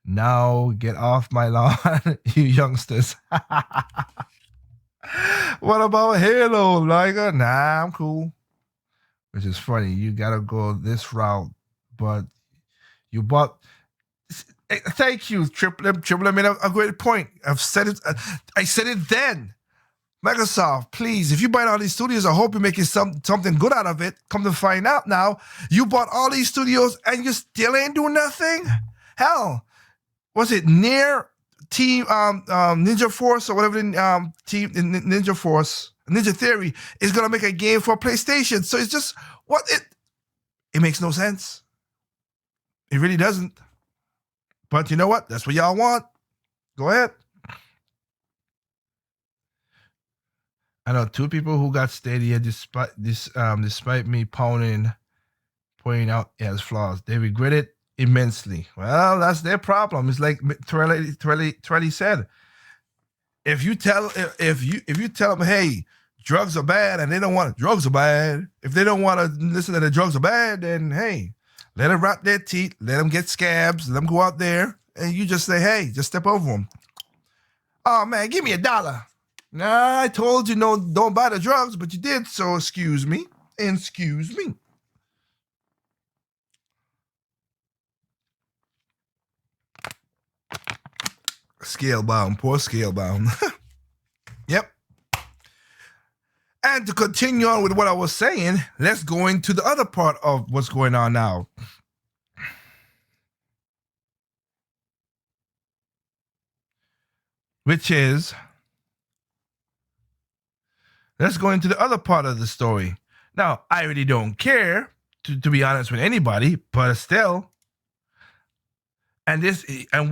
Now get off my lawn, you youngsters. What about Halo, Liger? Nah, I'm cool. Which is funny. You gotta go this route, but you bought. Thank you, Triple M. Triple M made a great point. I've said it. I said it then. Microsoft, please, if you buy all these studios, I hope you're making something good out of it. Come to find out now, you bought all these studios and you still ain't doing nothing? Hell, was it near Team Ninja Force or whatever Team Ninja Force, Ninja Theory is gonna make a game for PlayStation? So it's just it makes no sense. It really doesn't. But you know what? That's what y'all want. Go ahead. I know 2 people who got Stadia despite me pointing out it has flaws. They regret it immensely. Well, that's their problem. It's like Trelly said. If you tell them, hey, drugs are bad, and they don't want drugs are bad. If they don't want to listen to the drugs are bad, then hey, let them rot their teeth, let them get scabs, let them go out there, and you just say, hey, just step over them. Oh man, give me $1. Nah, I told you no, don't buy the drugs, but you did, so excuse me. Excuse me. Scalebound, poor Scalebound. Yep. And to continue on with what I was saying, let's go into the other part of what's going on now. Which is, let's go into the other part of the story. Now, I really don't care, to be honest with anybody, but still. And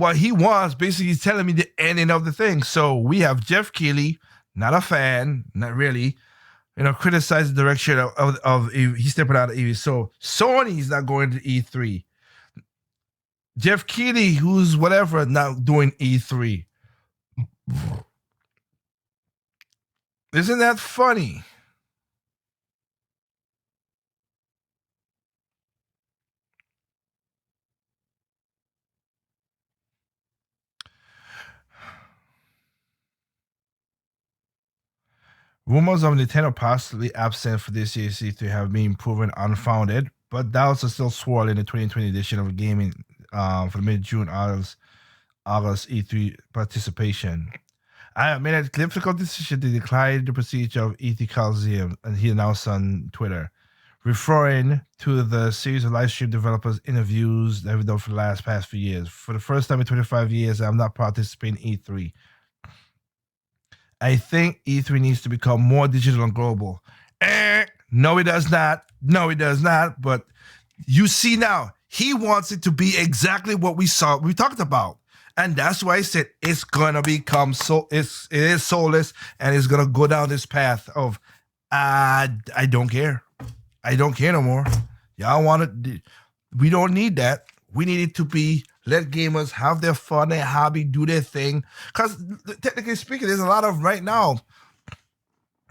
what he wants, basically, he's telling me the ending of the thing. So we have Jeff Keighley, not a fan, not really, criticized the direction of he's stepping out of E3. So Sony's not going to E3. Jeff Keighley, who's whatever, not doing E3. Isn't that funny? Rumors of Nintendo possibly absent for this year's E3 have been proven unfounded, but doubts are still swirling in the 2020 edition of gaming for the mid-June August E3 participation. I have made a difficult decision to decline the procedure of E3 Coliseum, and he announced on Twitter, referring to the series of live stream developers interviews that we've done for the past few years. For the first time in 25 years, I'm not participating in E3. I think E3 needs to become more digital and global. No, it does not. No, it does not. But You see now, he wants it to be exactly what we talked about. And that's why I said it's gonna become it is soulless, and it's gonna go down this path of I don't care. I don't care no more. Y'all want it, we don't need that. We need it to be let gamers have their fun, their hobby, do their thing. Because technically speaking, there's a lot of right now.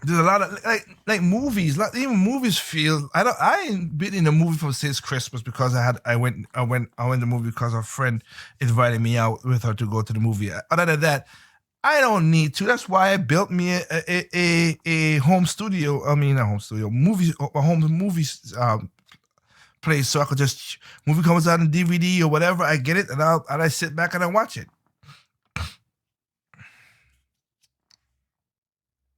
There's a lot of like movies, like even movies feel. I ain't been in a movie for since Christmas because I went to the movie because a friend invited me out with her to go to the movie. Other than that, I don't need to. That's why I built me a home studio. I mean, a home studio, a home movies place, so I could just movie comes out on DVD or whatever, I get it, and I sit back and I watch it.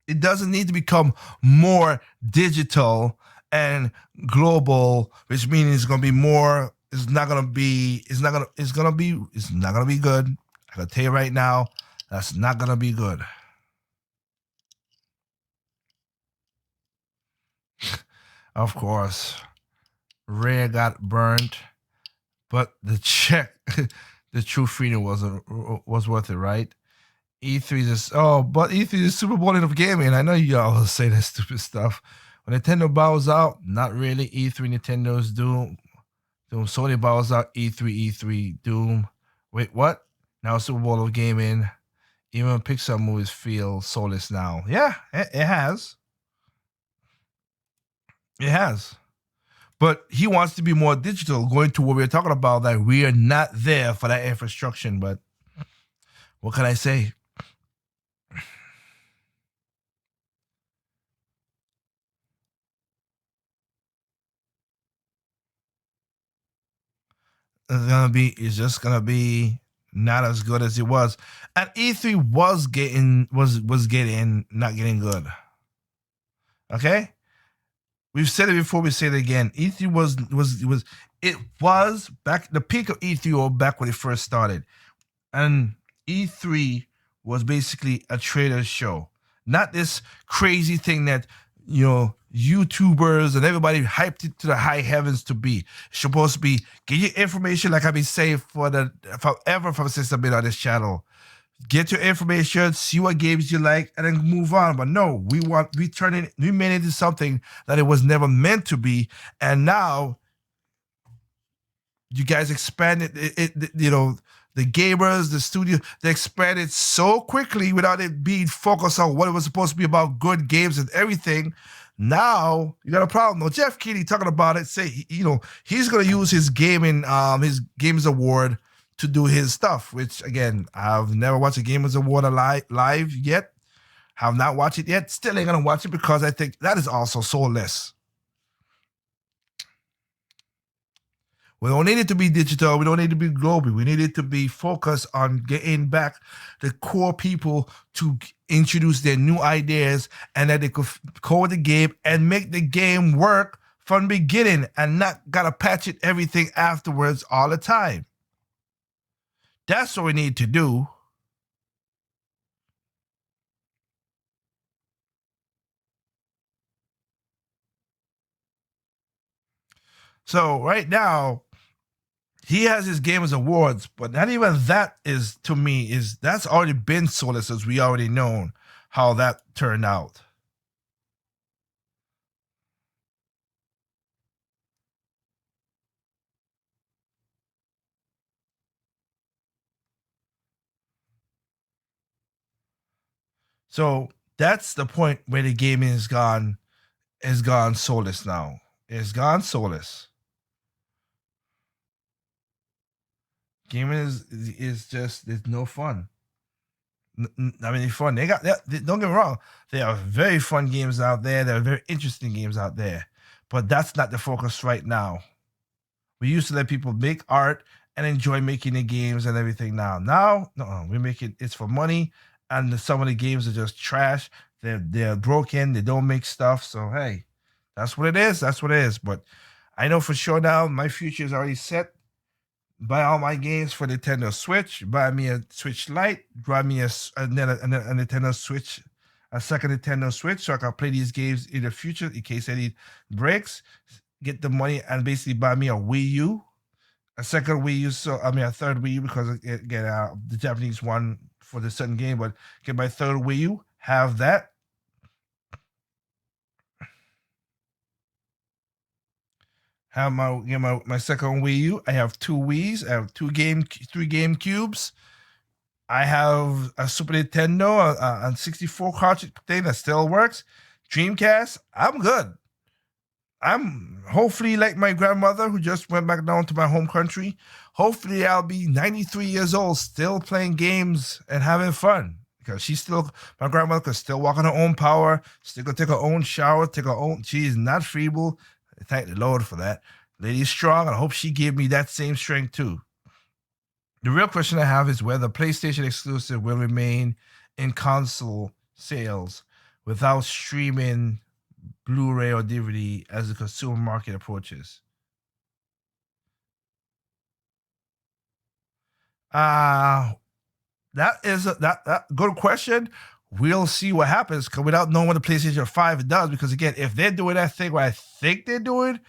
It doesn't need to become more digital and global, which means it's gonna be more. It's not gonna be. It's not gonna be good. I gotta tell you right now, that's not gonna be good. Of course, Rare got burned, but the check, the true freedom was worth it, right? E3 is but E3 is Super Bowl of gaming. I know you all say that stupid stuff. When Nintendo bows out, not really. E3 Nintendo's Doom. Sony bows out. E3 Doom. Wait, what? Now Super Bowl of gaming. Even Pixar movies feel soulless now. Yeah, it has. It has. But he wants to be more digital, going to what we were talking about, that we are not there for that infrastructure. But what can I say? It's just gonna be not as good as it was. And E3 was getting not getting good. Okay? We've said it before, we say it again. E3 was back the peak of E3 or back when it first started. And E3 was basically a trader's show. Not this crazy thing that YouTubers and everybody hyped it to the high heavens to be. It's supposed to be get your information, like I've been saying forever since I've been on this channel. Get your information, see what games you like, and then move on. But no, we made it into something that it was never meant to be, and now you guys expanded it. The gamers, the studio, they expanded so quickly without it being focused on what it was supposed to be about, good games and everything. Now you got a problem. No, Jeff Keighley talking about it. Say he's gonna use his his Games Award to do his stuff. Which again, I've never watched a Games Award live yet. Have not watched it yet. Still ain't gonna watch it because I think that is also soulless. We don't need it to be digital. We don't need it to be global. We need it to be focused on getting back the core people to introduce their new ideas, and that they could code the game and make the game work from the beginning and not gotta patch it everything afterwards all the time. That's what we need to do. So right now, he has his Gamers Awards, but not even that that's already been soulless, as we already known how that turned out. So that's the point where the gaming has gone soulless now. It's gone soulless. Gaming is just, it's no fun. I mean, it's fun. Don't get me wrong. There are very fun games out there. There are very interesting games out there, but that's not the focus right now. We used to let people make art and enjoy making the games and everything. Now, no, we make it's for money, and some of the games are just trash. They're broken. They don't make stuff. So hey, that's what it is. That's what it is. But I know for sure now, my future is already set. Buy all my games for Nintendo Switch. Buy me a Switch Lite. Buy me a Nintendo Switch, a second Nintendo Switch, so I can play these games in the future in case any breaks. get the money and basically buy me a Wii U, a second Wii U. So I mean a third Wii U because I get the Japanese one for the certain game, but get my third Wii U, have that. Have my second Wii U. I have two Wii's. I have three Game Cubes. I have a Super Nintendo, a 64 cartridge thing that still works. Dreamcast. I'm good. I'm hopefully like my grandmother who just went back down to my home country. Hopefully, I'll be 93 years old, still playing games and having fun because my grandmother could still walk on her own power, still could take her own shower, take her own. She's not feeble. Thank the Lord for that. Lady's strong. I hope she gave me that same strength too. The real question I have is whether PlayStation exclusive will remain in console sales without streaming Blu-ray or DVD as the consumer market approaches. That is that good question. We'll see what happens because without knowing what the PlayStation 5 does, because again, if they're doing that thing what I think they're doing,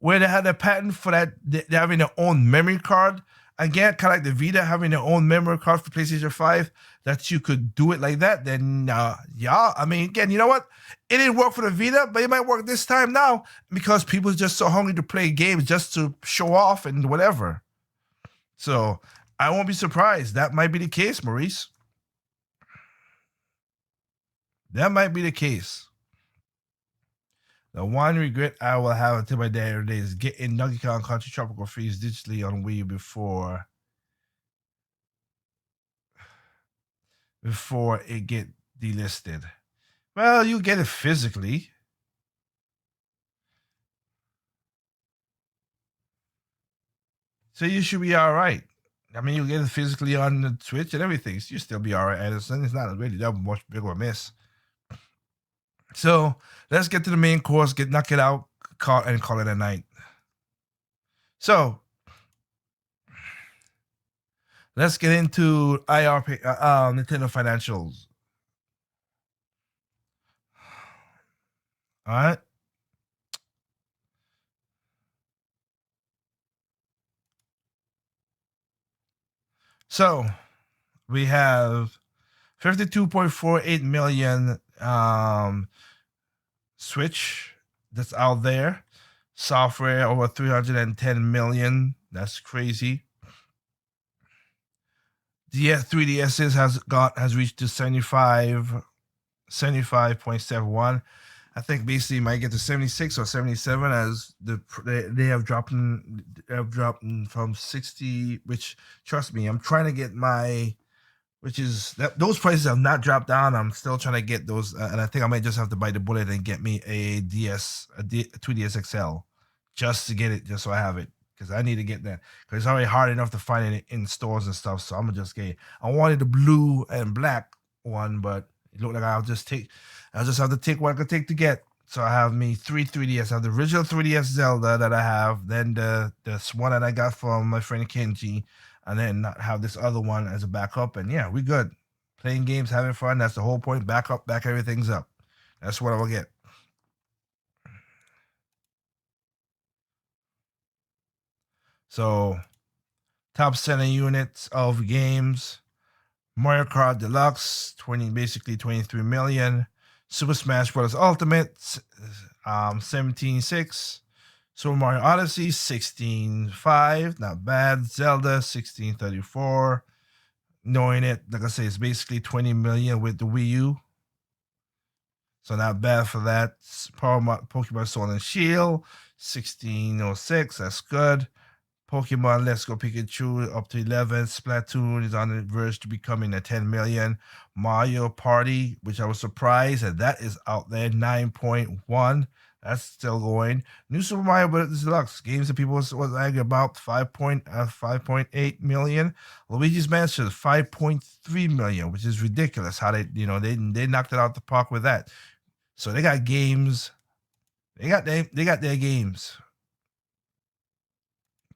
where they had a patent for that, they're having their own memory card. Again, kind of like the Vita having their own memory card for PlayStation 5, that you could do it like that, then yeah. I mean, again, you know what? It didn't work for the Vita, but it might work this time now because people are just so hungry to play games just to show off and whatever. So I won't be surprised. That might be the case, Maurice. That might be the case. The one regret I will have until my day is getting Donkey Kong Country Tropical Freeze digitally on Wii before it get delisted. Well, you get it physically. So you should be all right. I mean, you get it physically on the Switch and everything. So you still be all right, Edison. It's not really that much big of a miss. So let's get to the main course, knock it out, call it a night. So let's get into Nintendo financials. All right. So we have 52.48 million Switch that's out there. Software over 310 million. That's crazy. The 3DSs has reached to 75.71. I think basically might get to 76 or 77 as they have dropped from 60. Which, trust me, I'm trying to get those prices have not dropped down. I'm still trying to get those, and I think I might just have to bite the bullet and get me a 2DS XL just to get it, just so I have it, because I need to get that because it's already hard enough to find it in stores and stuff. So I'm gonna just get. I wanted the blue and black one, but it looked like I'll just have to take what I could take to get. So I have me 3DS. I have the original 3DS Zelda that I have, then this one that I got from my friend Kenji, and then not have this other one as a backup. And yeah, we good. Playing games, having fun. That's the whole point. Back everything's up. That's what I will get. So, top selling units of games: Mario Kart Deluxe, 23 million. Super Smash Bros. Ultimate, 17.6. Super Mario Odyssey, 16.5. Not bad. Zelda, 16.34. Knowing it, like I say, it's basically 20 million with the Wii U. So not bad for that. Pokemon Sword and Shield, 16.06. That's good. Pokemon Let's Go Pikachu up to 11. Splatoon is on the verge to becoming a 10 million. Mario Party, which I was surprised that is out there, 9.1. That's still going. New Super Mario Bros. Deluxe, games that people was angry about, 5.8 million. Luigi's Mansion, 5.3 million, which is ridiculous. How they knocked it out the park with that. So they got games. They got their games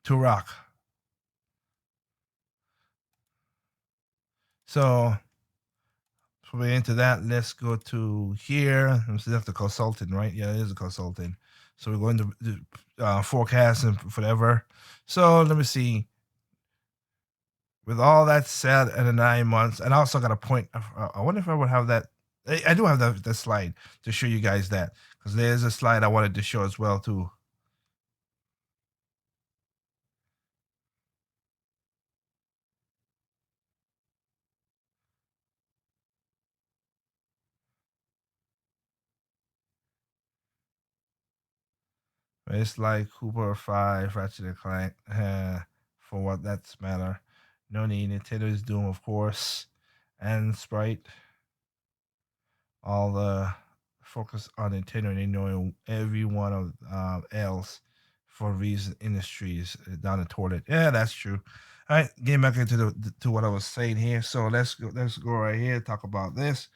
to rock. So we're into that. Let's go to here. That's the consultant, right? Yeah, it is a consultant. So we're going to forecast and whatever. So let me see. With all that said, in the 9 months, and I also got a point. I wonder if I would have that. I do have the slide to show you guys that, because there's a slide I wanted to show as well too. It's like Cooper 5, Ratchet and Clank, for what that's matter. No need. Nintendo's Doom, of course, and Sprite. All the focus on Nintendo and ignoring every one of else for reason industries down the toilet. Yeah, that's true. All right, getting back into to what I was saying here. So let's go right here, talk about this.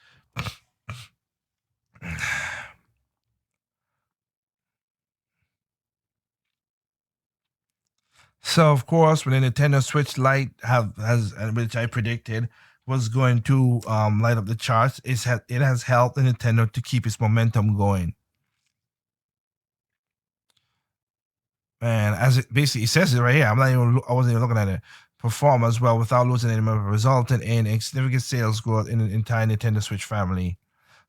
So of course, when the Nintendo Switch Lite which I predicted was going to light up the charts, it has helped the Nintendo to keep its momentum going. And as it basically says it right here, I wasn't even looking at it. Perform as well without losing any member, resulting in a significant sales growth in the entire Nintendo Switch family.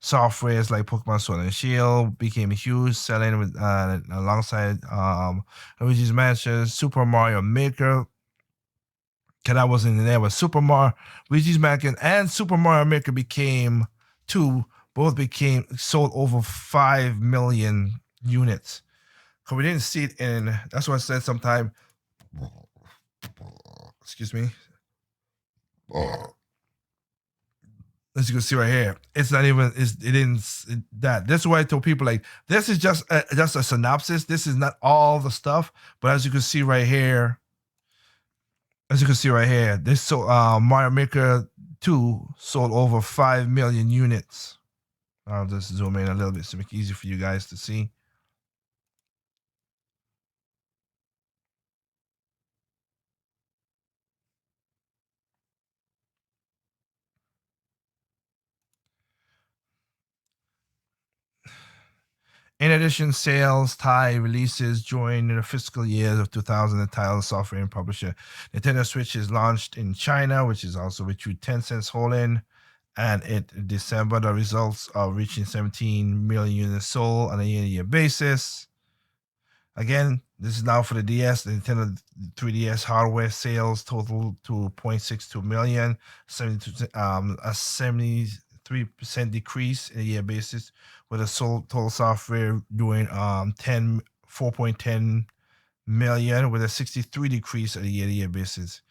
Softwares like Pokemon Sword and Shield became huge, selling with alongside Luigi's Mansion, Super Mario Maker. Cause I wasn't in there, but Super Mario, Luigi's Mansion, and Super Mario Maker became both became sold over 5 million units. Cause we didn't see it in. That's what I said sometime. Excuse me. As you can see right here, it's not even. It didn't that. That's why I told people like this is just a synopsis. This is not all the stuff, but as you can see right here, this Mario Maker 2 sold over 5 million units. I'll just zoom in a little bit to make it easier for you guys to see. In addition, sales tie releases during the fiscal years of 2000, the title software and publisher. Nintendo Switch is launched in China, which is also with Tencent's holding. And in December, the results are reaching 17 million units sold on a year-to-year basis. Again, this is now for the DS. The Nintendo 3DS hardware sales total to 0.62 million, a 73% decrease in a year basis, with a total software doing 4.10 million, with a 63 decrease on a year-to-year basis.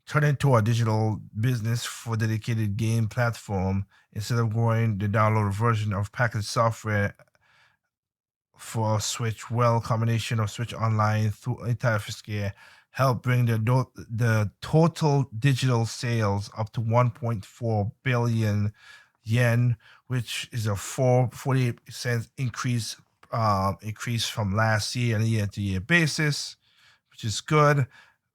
Turning to our digital business for dedicated game platform instead of growing the downloaded version of packaged software for Switch. Well, combination of Switch Online through entire fiscal year helped bring the total digital sales up to 1.4 billion yen, which is a 48% increase from last year on a year-to-year basis, which is good.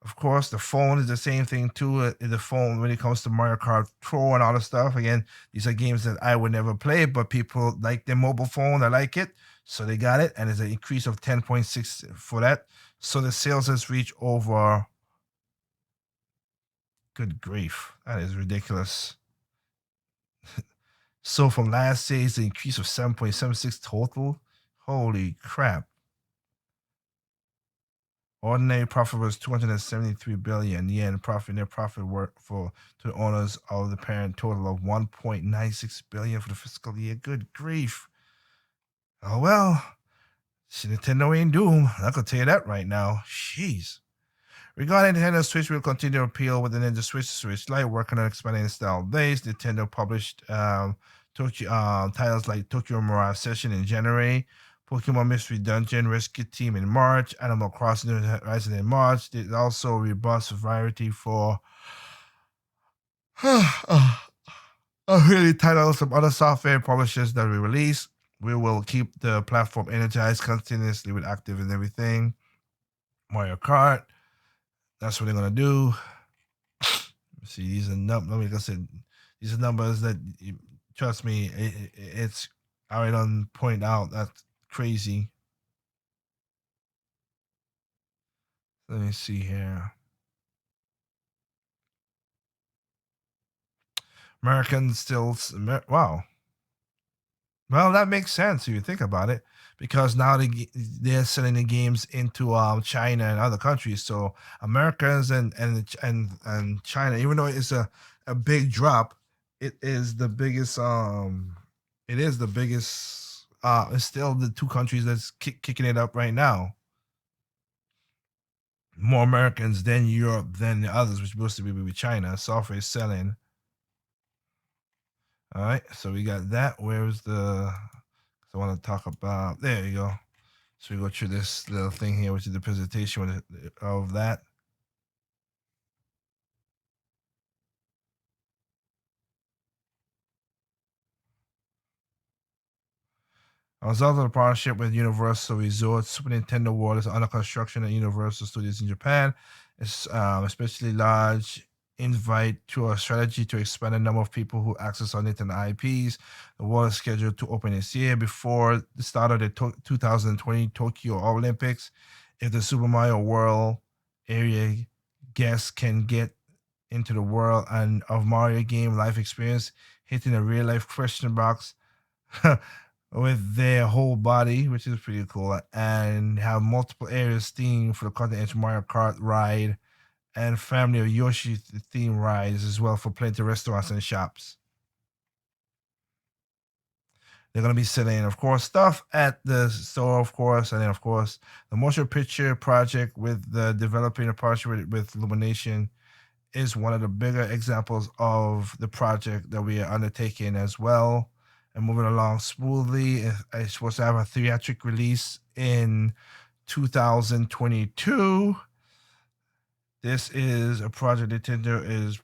Of course, the phone is the same thing too. The phone, when it comes to Mario Kart Pro and all the stuff, again, these are games that I would never play, but people like their mobile phone. I like it, so they got it, and it's an increase of 10.6 for that. So the sales has reached over. Good grief, that is ridiculous. So from last year, it's an increase of 7.76 total. Holy crap. Ordinary profit was 273 billion yen. Net profit worked to the owners of the parent total of 1.96 billion for the fiscal year. Good grief. Oh well, Nintendo ain't doomed. I can tell you that right now. Jeez. Regarding Nintendo Switch, will continue to appeal with the Nintendo Switch Lite, working on expanding installed base. Nintendo published titles like Tokyo Mirage Session in January, Pokemon Mystery Dungeon Rescue Team in March, Animal Crossing New Horizons in March. There's also a robust variety for really titles from other software publishers that we release. We will keep the platform energized continuously with active and everything. Mario Kart. That's what they're gonna do. See, these are like I said, these are numbers that trust me. It's I already done point out that crazy. Let me see here. Americans still wow. Well, that makes sense if you think about it, because now they're selling the games into China and other countries. So Americans and China, even though it's a big drop, it is the biggest. It is the biggest. It's still the two countries that's kicking it up right now. More Americans than Europe than the others, which supposed to be with China. Software is selling. All right, so we got that. Where's the? I want to talk about. There you go. So we go through this little thing here, which is the presentation of that. As a result of the partnership with Universal Resorts, Super Nintendo World is under construction at Universal Studios in Japan. It's especially large invite to a strategy to expand the number of people who access our Nintendo IPs. The world is scheduled to open this year before the start of the 2020 Tokyo Olympics. If the Super Mario World area guests can get into the world and of Mario game life experience, hitting a real life question box with their whole body, which is pretty cool, and have multiple areas themed for the Cutting Edge Mario Kart ride and family of Yoshi theme rides as well for plenty of restaurants and shops. They're going to be selling, of course, stuff at the store, of course, and then, of course, the motion picture project with the developing a partnership with Illumination is one of the bigger examples of the project that we are undertaking as well and moving along smoothly. It's supposed to have a theatric release in 2022. This is a project Nintendo is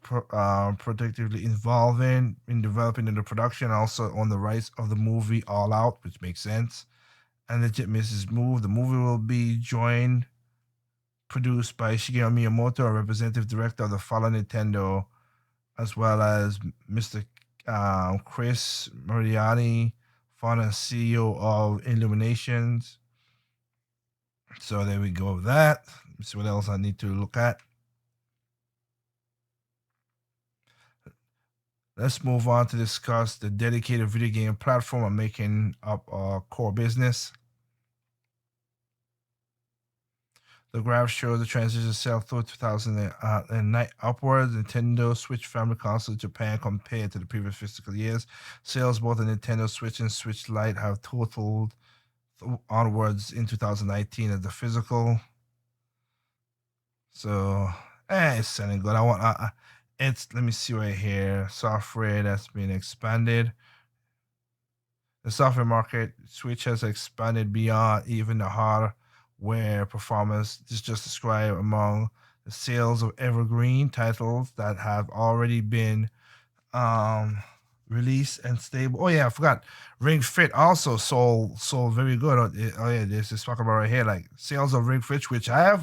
productively involved in developing the production, also on the rights of the movie All Out, which makes sense. And legit Mrs. Move. The movie will be produced by Shigeru Miyamoto, a representative director of the Fallen Nintendo, as well as Mr. Chris Moriarty, founder and CEO of Illuminations. So there we go with that. Let's see what else I need to look at. Let's move on to discuss the dedicated video game platform I'm making up our core business. The graph shows the transition sell through 2009 upwards. Nintendo Switch family console in Japan compared to the previous fiscal years. Sales both the Nintendo Switch and Switch Lite have totaled onwards in 2019 as the physical. So, it's selling good. Let me see right here. Software that's been expanded. The software market, Switch has expanded beyond even the hardware performance. This just described among the sales of evergreen titles that have already been released and stable. Oh yeah, I forgot. Ring Fit also sold very good. Oh yeah, this is talking about right here, like sales of Ring Fit, which I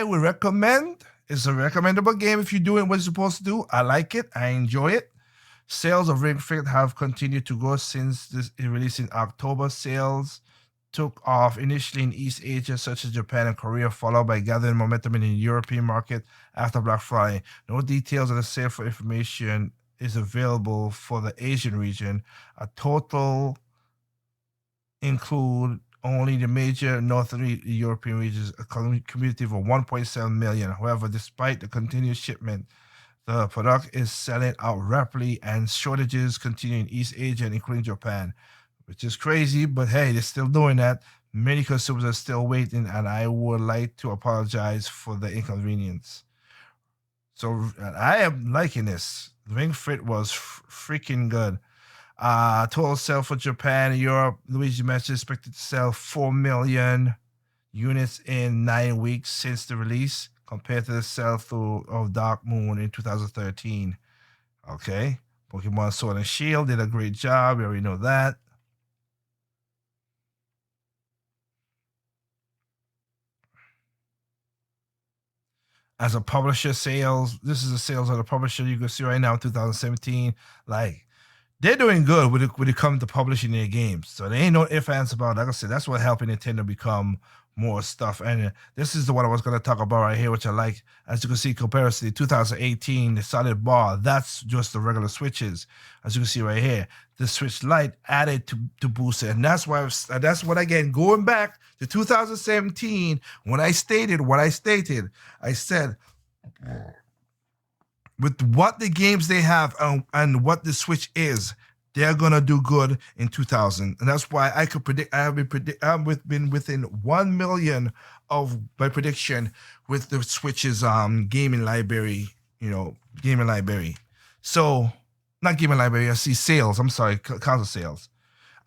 would recommend. It's a recommendable game if you're doing what you're supposed to do. I like it. I enjoy it. Sales of Ring Fit have continued to grow since this release in October. Sales took off initially in East Asia, such as Japan and Korea, followed by gathering momentum in the European market after Black Friday. No details of the sale for information is available for the Asian region. A total include only the major northern European regions, a community of 1.7 million. However, despite the continued shipment, the product is selling out rapidly and shortages continue in East Asia, including Japan, which is crazy, but hey, they're still doing that. Many consumers are still waiting, and I would like to apologize for the inconvenience. So I am liking this. Ring Fit was freaking good. Total sale for Japan and Europe, Luigi Mansion expected to sell 4 million units in 9 weeks since the release, compared to the sell-through of Dark Moon in 2013. Okay. Pokemon Sword and Shield did a great job. We already know that. As a publisher, sales, this is the sales of the publisher you can see right now in 2017. Like, they're doing good when it comes to publishing their games. So there ain't no ifs ands about it. Like I said, that's what helping Nintendo become more stuff. And this is the one I was gonna talk about right here, which I like. As you can see, comparison to 2018, the solid bar, that's just the regular switches. As you can see right here, the Switch Lite added to boost it. And that's why that's what again, going back to 2017, when I stated what I stated, I said with what the games they have and what the Switch is, they're gonna do good in 2000, and that's why I could predict. Been within 1 million of my prediction with the Switch's gaming library. Gaming library. So not gaming library. I see sales. I'm sorry, console sales.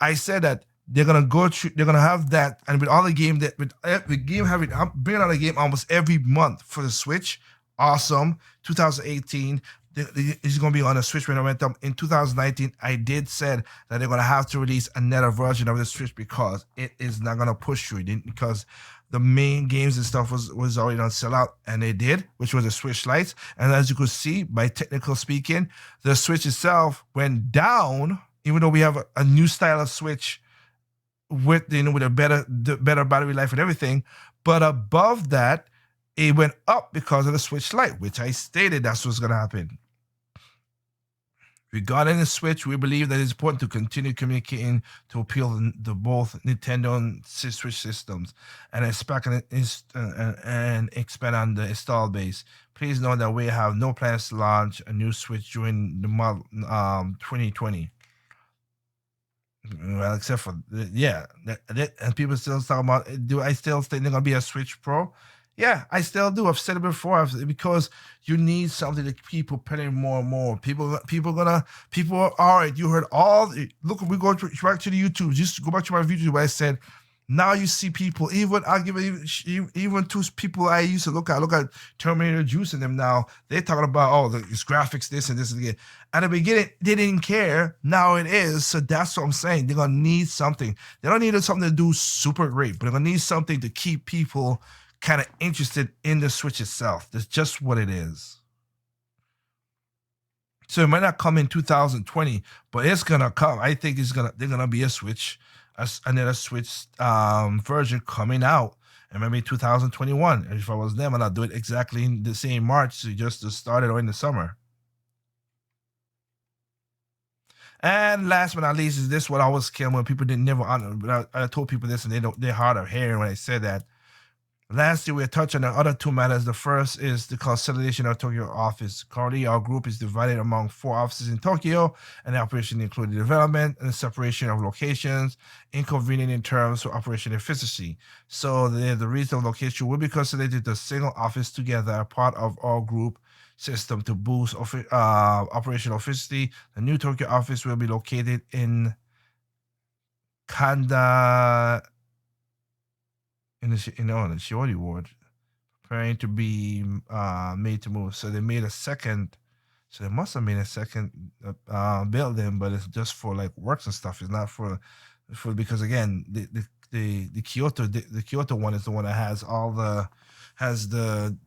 I said that they're gonna go through. They're gonna have that, and with all the game that with every game having, I'm bringing out a game almost every month for the Switch. Awesome. 2018. It's going to be on the Switch momentum. In 2019, I did said that they're going to have to release another version of the Switch because it is not going to push through. Because the main games and stuff was already on sell out, and they did, which was the Switch Lite. And as you could see, by technical speaking, the Switch itself went down, even though we have a new style of Switch with with a better battery life and everything. But above that, it went up because of the Switch Lite, which I stated that's what's going to happen. Regarding the Switch, we believe that it's important to continue communicating to appeal to both Nintendo and Switch systems and expand on the install base. Please note that we have no plans to launch a new Switch during the model 2020. Well, except for and people still talking about, do I still think they're gonna be a Switch Pro? Yeah, I still do. I've said it before. Because you need something that people paying more and more. People all right. You heard all. Look, we go back to the YouTube. Just go back to my video where I said, now you see people. I'll give it even to people I used to look at Terminator Juice and them. Now they're talking about this graphics, this and this and again. At the beginning, they didn't care. Now it is. So that's what I'm saying. They're gonna need something. They don't need something to do super great, but they're gonna need something to keep people kind of interested in the Switch itself. That's just what it is. So it might not come in 2020, but it's gonna come. I think they're gonna be a Switch, another Switch version coming out, and maybe 2021. And if I was them, I'd do it exactly in the same March, so just to start it or in the summer. And last but not least is this: what I was killing when people didn't never honor. But I told people this, and they're hard of hearing when I said that. Lastly, we touched on the other two matters. The first is the consolidation of Tokyo office. Currently, our group is divided among 4 offices in Tokyo, and the operation including development and the separation of locations, inconvenient in terms of operation efficiency. So the regional location will be consolidated to a single office together, a part of our group system to boost operational efficiency. The new Tokyo office will be located in Kanda, in the Shiori ward, preparing to be made to move. So they made a second. So they must have made a second building, but it's just for like works and stuff. It's not for because again the Kyoto one is the one that has the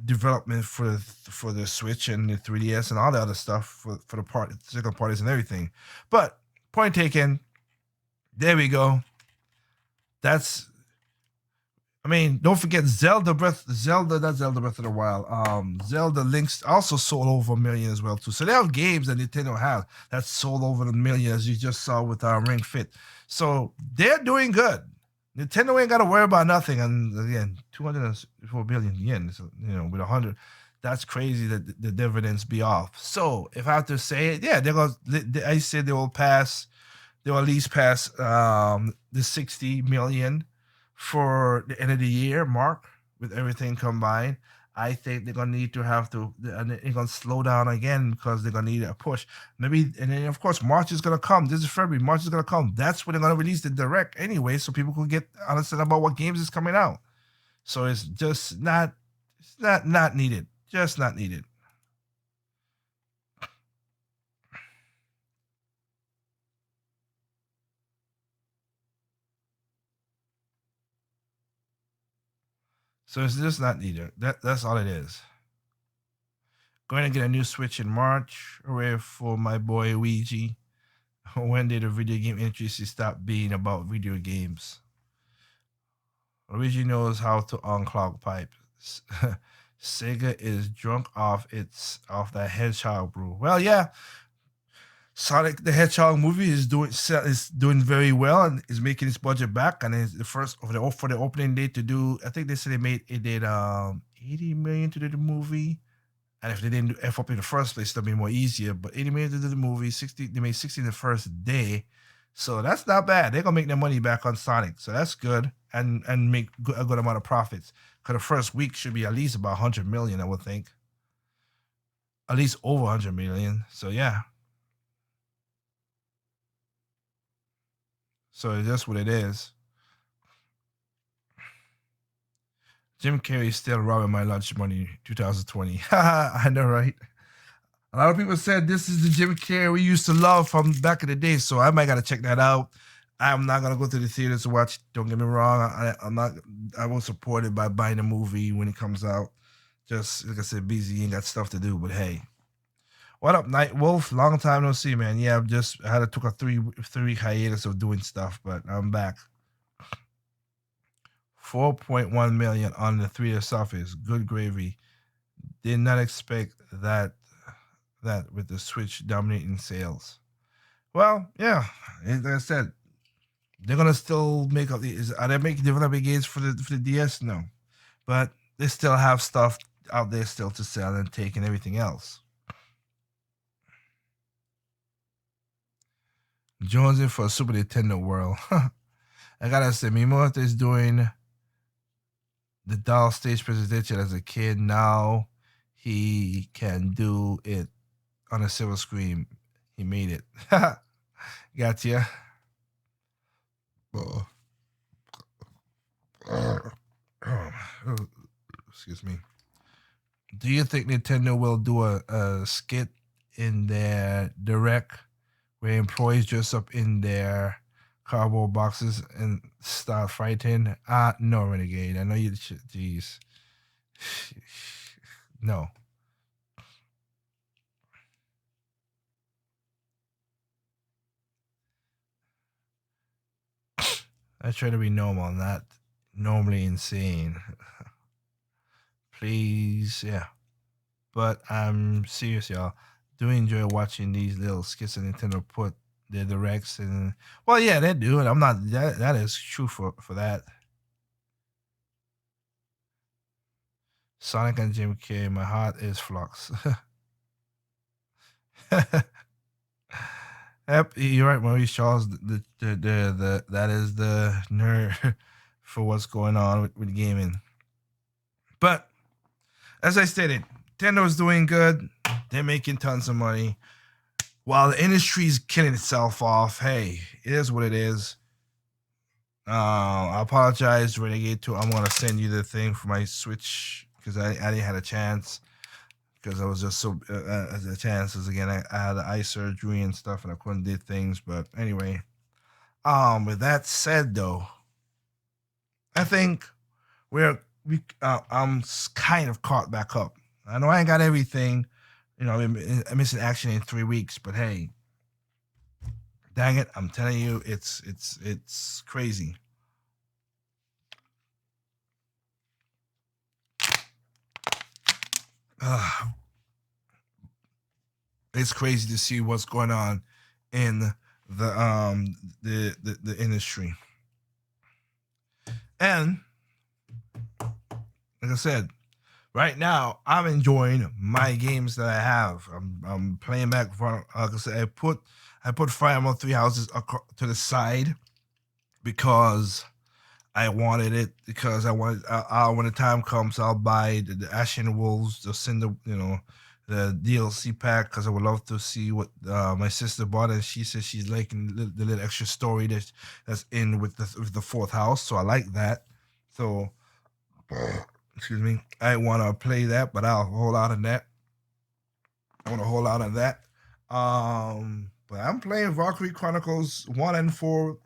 development for the Switch and the 3DS and all the other stuff for the second parties and everything. But point taken. There we go. Don't forget Zelda Breath of the Wild. Zelda Links also sold over 1 million as well too. So there are games that Nintendo has that sold over 1 million, as you just saw with Ring Fit. So they're doing good. Nintendo ain't got to worry about nothing. And again, 204 billion yen. So, with 100, that's crazy that the dividends be off. So if I have to say it, yeah, I said they will at least pass the 60 million for the end of the year mark with everything combined. I think they're gonna need to and they're gonna slow down again because they're gonna need a push. Maybe, and then of course March is gonna come. This is February. March is gonna come. That's when they're gonna release the direct anyway, so people can get understand about what games is coming out. So it's just not needed. Just not needed. So it's just not needed. That's all it is. Going to get a new Switch in March. Hooray for my boy Ouija. When did the video game industry stop being about video games? Luigi knows how to unclog pipes. Sega is drunk off that hedgehog brew. Well, yeah, Sonic the Hedgehog movie is doing very well and is making its budget back, and is the first for the opening day to do. I think they said it did 80 million to do the movie, and if they didn't do F up in the first place, that'd be more easier. But 80 million to do the movie, 60 they made 60 in the first day, so that's not bad. They're gonna make their money back on Sonic, so that's good, and make a good amount of profits. Cause the first week should be at least about 100 million, I would think, at least over 100 million. So yeah. So that's what it is. Jim Carrey still robbing my lunch money 2020. I know, right? A lot of people said this is the Jim Carrey we used to love from back in the day, so I might gotta check that out. I'm not gonna go to the theaters to watch. Don't get me wrong. I'm not. I will support it by buying the movie when it comes out. Just like I said, busy and got stuff to do. But hey, what up, Night Wolf? Long time no see, man. Yeah, I had to took a three-week hiatus of doing stuff, but I'm back. 4.1 million on the 3-year Surface. Good gravy. Did not expect that with the Switch dominating sales. Well, yeah, like I said, they're gonna still make up the. Are they making different games for the DS? No, but they still have stuff out there still to sell and take and everything else. Jonesing for Super Nintendo World. I gotta say, Mimoto is doing the doll stage presentation as a kid. Now he can do it on a silver screen. He made it. Gotcha. Excuse me. Do you think Nintendo will do a skit in their direct where employees dress up in their cardboard boxes and start fighting? No, Renegade. I know you. Jeez. No. I try to be normal, not normally insane. Please, yeah. But I'm serious, y'all. Do enjoy watching these little skits that Nintendo put their directs and well, yeah, they do, and I'm not that is true for that. Sonic and Jim Carrey, my heart is flux. Yep, you're right, Maurice Charles. The that is the nerd for what's going on with gaming. But as I stated, Nintendo's doing good. They're making tons of money. While the industry is killing itself off, hey, it is what it is. I apologize, Renegade 2. I'm gonna send you the thing for my Switch because I didn't have a chance because I was just so as the chances again. I had eye surgery and stuff, and I couldn't do things. But anyway, with that said, though, I think I'm kind of caught back up. I know I ain't got everything. You know, I'm missing action in 3 weeks, but hey, dang it, I'm telling you, it's crazy. It's crazy to see what's going on in the industry. And like I said, right now I'm enjoying my games that I have. I'm playing back. Like I said, I put Fire Emblem Three Houses to the side because I wanted it. Because I wanted. When the time comes, I'll buy the Ashen Wolves, the Cinder, the DLC pack, because I would love to see what my sister bought, and she says she's liking the little extra story that's in with the fourth house. So I like that. So. Excuse me. I want to play that, but I'll hold out on that. I want to hold out on that. But I'm playing Valkyrie Chronicles 1 and 4.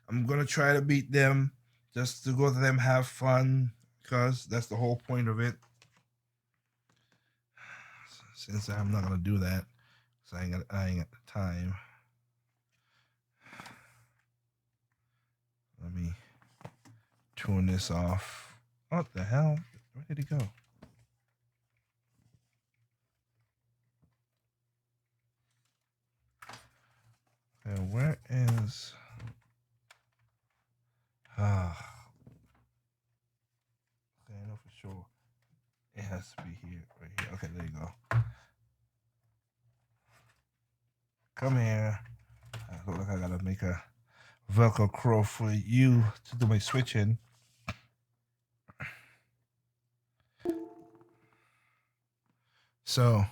I'm gonna try to beat them, just to go to them, have fun, because that's the whole point of it. since I'm not gonna do that, because I ain't got the time. Let me turn this off. What the hell? Where did it go? And where is? Ah, okay, I know for sure. It has to be here, right here. Okay, there you go. Come here. I look like I gotta make a Velcro crow for you to do my switching. So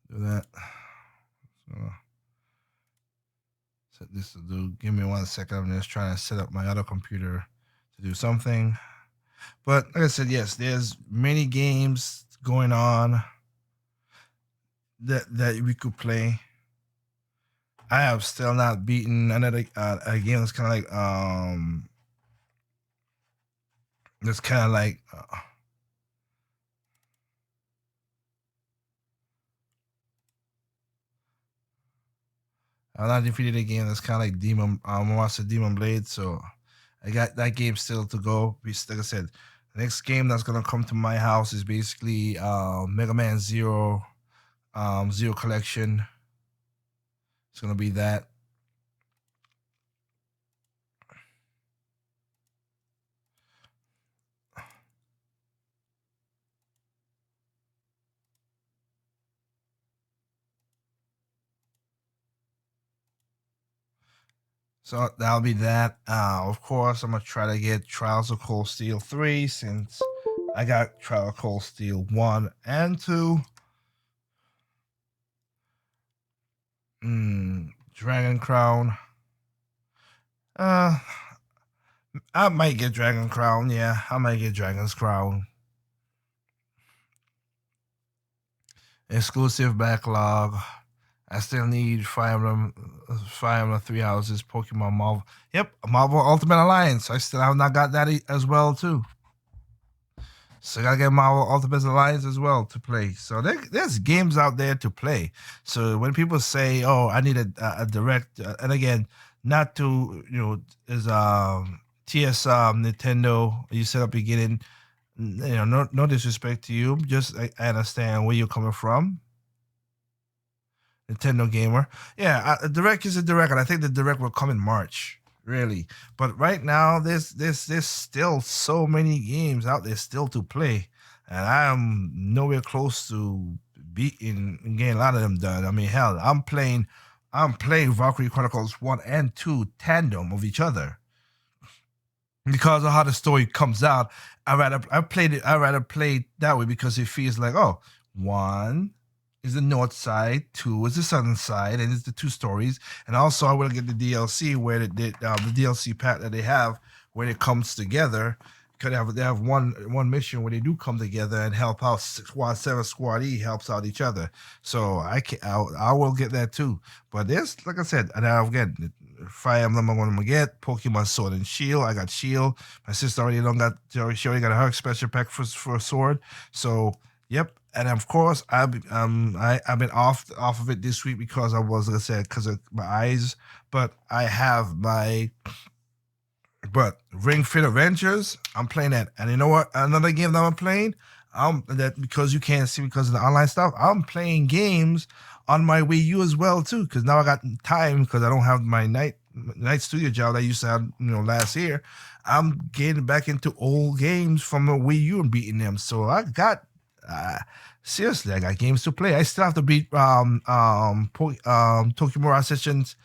do that. So set this to do. Give me 1 second. I'm just trying to set up my other computer to do something. But like I said, yes, there's many games going on that we could play. I have still not beaten another a game that's kind of like that's kind of like I'm not defeated a game that's kind of like Demon Monster Demon Blade, so I got that game still to go. Like I said, the next game that's gonna come to my house is basically Mega Man Zero, Zero Collection. It's gonna be that. So that'll be that. Of course, I'm gonna try to get Trials of Cold Steel 3 since I got Trial of Cold Steel 1 and 2. Dragon Crown. I might get Dragon Crown. Yeah, I might get Dragon's Crown. Exclusive backlog. I still need Fire Emblem Three Houses, Pokemon Marvel. Yep, Marvel Ultimate Alliance. I still have not got that as well too. So I gotta get Marvel Ultimate Alliance as well to play. So there's games out there to play. So when people say, "Oh, I need a direct," and again, not to is TS Nintendo. You set up beginning. No disrespect to you. Just I understand where you're coming from. Nintendo gamer. Yeah, a direct is a direct, and I think the direct will come in March, really. But right now, there's still so many games out there still to play, and I'm nowhere close to beating and getting a lot of them done. I mean, hell, I'm playing Valkyrie Chronicles 1 and 2 tandem of each other. Because of how the story comes out, I rather play it that way because it feels like, oh, 1 is the north side, 2 is the southern side, and it's the 2 stories. And also, I will get the DLC where the DLC pack that they have where it comes together. Because they have one mission where they do come together and help out. Squad 7, Squad E helps out each other. So I will get that too. But there's, like I said, and I'll get Fire Emblem. I'm gonna get Pokemon Sword and Shield. I got Shield. My sister already she already got her special pack for Sword. So yep. And of course, I've been off of it this week because I was, like I said, because of my eyes. But I have Ring Fit Adventures, I'm playing that. And you know what? Another game that I'm playing, that because you can't see because of the online stuff, I'm playing games on my Wii U as well too. Because now I got time because I don't have my night studio job that I used to have last year. I'm getting back into old games from the Wii U and beating them. So I got. Seriously, I got games to play. I still have to beat Tokimura Sessions.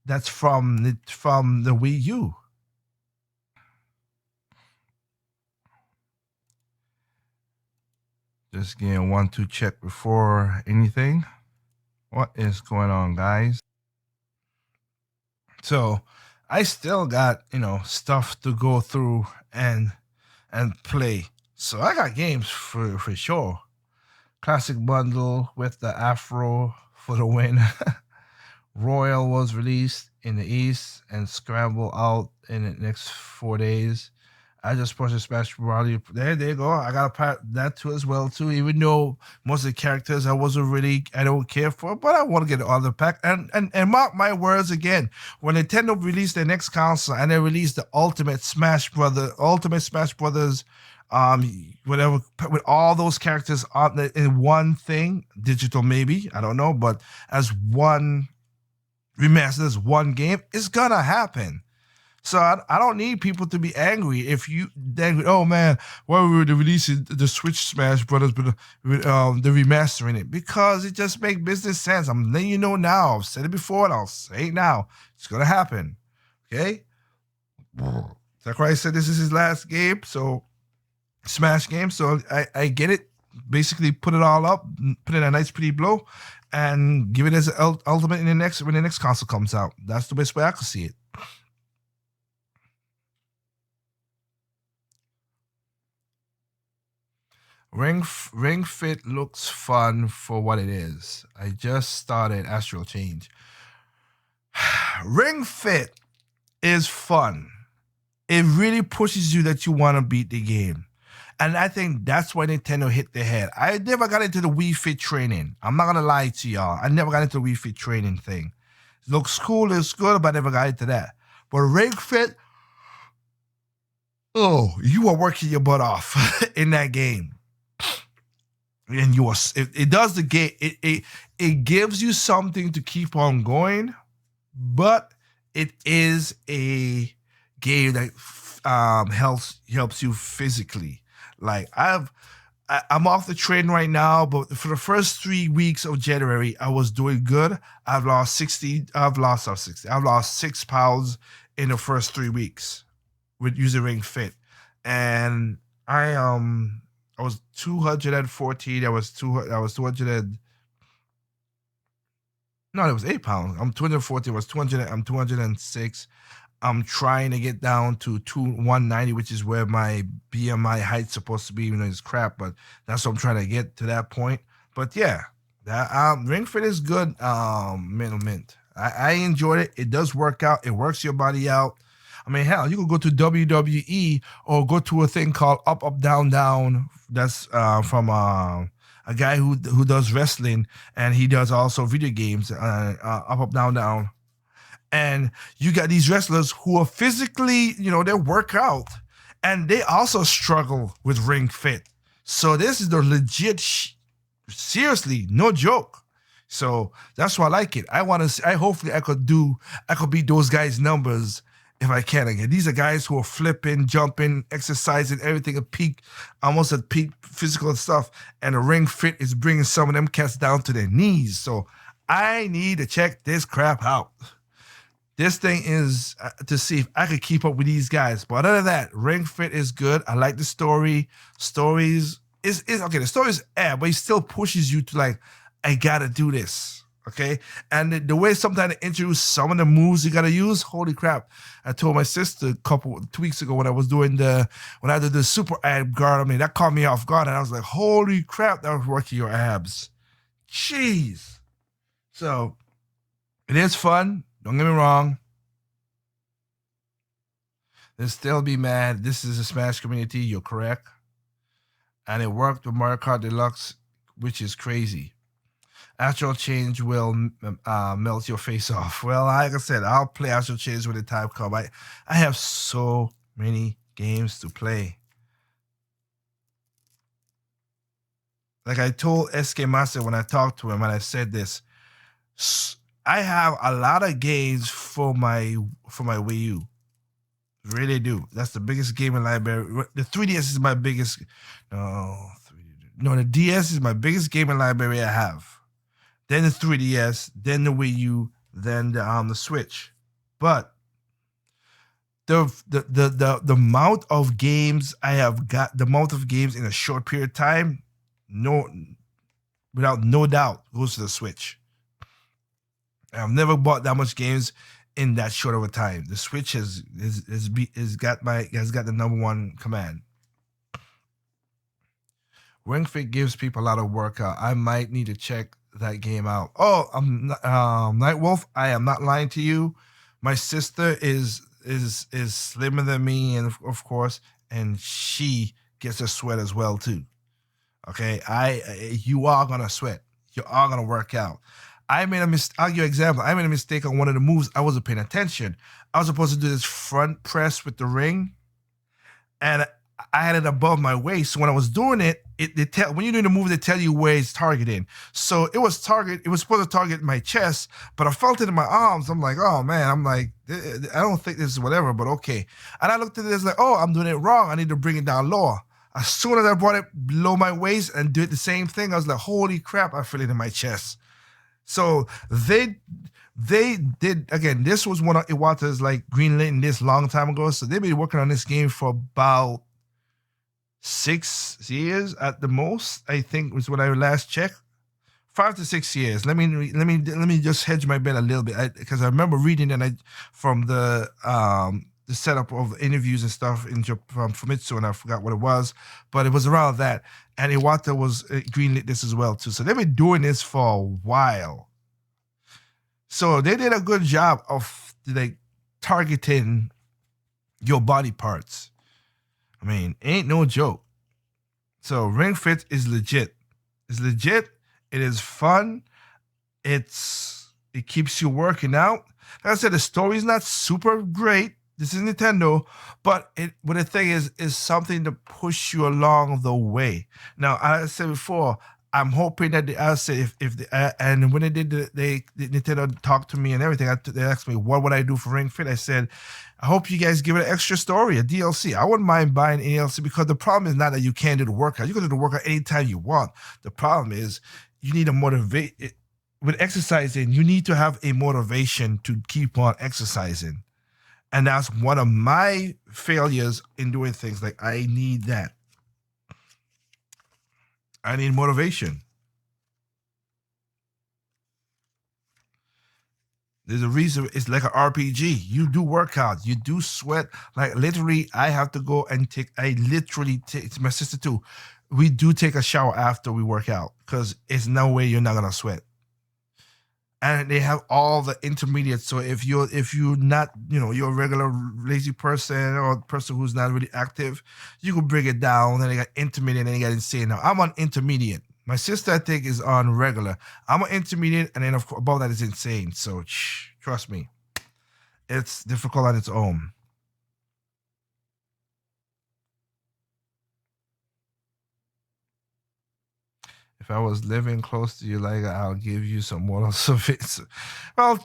That's from the Wii U. Just getting 1-2 check before anything. What is going on, guys? So I still got stuff to go through and play. So I got games for sure. Classic bundle with the Afro for the win. Royal was released in the East and Scramble out in the next 4 days. I just purchased Smash Bros. There you go. I got that too as well too. Even though most of the characters I don't care for, but I want to get all the pack. And mark my words again, when Nintendo released their next console and they released the Ultimate Smash Brothers, whatever, with all those characters in one thing, digital maybe, I don't know, but as one remastered, as one game, it's gonna happen. So I don't need people to be angry if you then, oh man, why were they releasing the Switch Smash Brothers, but the remastering it? Because it just makes business sense. I'm letting you know now. I've said it before and I'll say it now. It's gonna happen. Okay. Sakurai said this is his last game, so Smash game. So I get it. Basically, put it all up, put in a nice pretty blow, and give it as an ultimate when the next console comes out. That's the best way I can see it. Ring Fit looks fun for what it is. I just started Astral Change. Ring Fit is fun. It really pushes you that you want to beat the game. And I think that's why Nintendo hit the head. I never got into the Wii Fit training. I'm not going to lie to y'all. I never got into the Wii Fit training thing. It looks cool, it's good, but I never got into that. But Ring Fit, oh, you are working your butt off in that game. And it does the game. It gives you something to keep on going, but it is a game that helps you physically. Like I'm off the train right now, but for the first 3 weeks of January, I was doing good. I've lost 6 pounds in the first 3 weeks with using Ring Fit, and I was 214. I was 200. No, it was 8 pounds. I'm 214. I was 200. I'm 206. I'm trying to get down to 190, which is where my BMI height's supposed to be. Even though it's crap, but that's what I'm trying to get to that point. But yeah, that Ring Fit is good. Mint. I enjoyed it. It does work out. It works your body out. I mean, hell, you could go to WWE or go to a thing called Up, Up, Down, Down. That's from a guy who does wrestling, and he does also video games, Up, Up, Down, Down. And you got these wrestlers who are physically, they work out, and they also struggle with Ring Fit. So this is the legit, seriously, no joke. So that's why I like it. Hopefully I could beat those guys' numbers if I can again. These are guys who are flipping, jumping, exercising, everything almost at peak physical stuff. And the Ring Fit is bringing some of them cats down to their knees. So I need to check this crap out. This thing is to see if I could keep up with these guys. But other than that, Ring Fit is good. I like the story. Stories is okay. The story is but it still pushes you to like, I gotta do this. Okay, and the way sometimes they introduce some of the moves you gotta use, holy crap! I told my sister 2 weeks ago when I did the super ab guard. I mean, that caught me off guard, and I was like, holy crap, that was working your abs. Jeez. So it is fun. Don't get me wrong. They'll still be mad. This is a Smash community. You're correct, and it worked with Mario Kart Deluxe, which is crazy. Astral Change will melt your face off. Well, like I said, I'll play Astral Change when the time comes. I have so many games to play. Like I told SK Master when I talked to him, and I said this, I have a lot of games for my Wii U. Really do. That's the biggest gaming library. The 3DS is my biggest. No, the DS is my biggest gaming library I have. Then the 3DS, then the Wii U, then the Switch. But the amount of games I have got, the amount of games in a short period of time, without no doubt, goes to the Switch. I've never bought that much games in that short of a time. The Switch has got the number one command. Ring Fit gives people a lot of workout. I might need to check that game out. Oh, Nightwolf, I am not lying to you. My sister is slimmer than me, and of course, and she gets a sweat as well too. Okay, you are gonna sweat. You are gonna work out. I made a mistake. I'll give you an example. I made a mistake on one of the moves. I wasn't paying attention. I was supposed to do this front press with the ring, and I had it above my waist. So when I was doing it, when you're doing the move, they tell you where it's targeting. So it was supposed to target my chest, but I felt it in my arms. I'm like, oh man, I don't think this is whatever, but okay. And I looked at this like, oh, I'm doing it wrong. I need to bring it down lower. As soon as I brought it below my waist and did the same thing, I was like, holy crap, I feel it in my chest. So they did, again, this was one of Iwata's like greenlighting this long time ago. So they've been working on this game for about 6 years at the most, I think was when I last checked. 5 to 6 years. Let me just hedge my bet a little bit, because I remember reading from the setup of interviews and stuff from Famitsu, and I forgot what it was, but it was around that. And Iwata was greenlit this as well too. So they've been doing this for a while. So they did a good job of like targeting your body parts. I mean, ain't no joke. So Ring Fit is legit. It's legit. It is fun. It keeps you working out. Like I said, the story is not super great. This is Nintendo, but the thing is something to push you along the way. Now, as I said before, I'm hoping that and when they did Nintendo talked to me and everything, they asked me what would I do for Ring Fit. I said, I hope you guys give it an extra story, a DLC. I wouldn't mind buying an DLC, because the problem is not that you can't do the workout. You can do the workout anytime you want. The problem is you need to motivate. With exercising, you need to have a motivation to keep on exercising. And that's one of my failures in doing things. Like, I need that. I need motivation. There's a reason. It's like an RPG. You do workouts. You do sweat. Like, literally, I have to go and it's my sister too. We do take a shower after we work out, because it's no way you're not going to sweat. And they have all the intermediates. So if you're not, you're a regular lazy person or a person who's not really active, you can bring it down. And they got intermediate and they got insane. Now, I'm on intermediate. My sister, I think, is on regular. I'm on intermediate, and then of course above that is insane. So trust me, it's difficult on its own. If I was living close to you, like, I'll give you some more service. Well,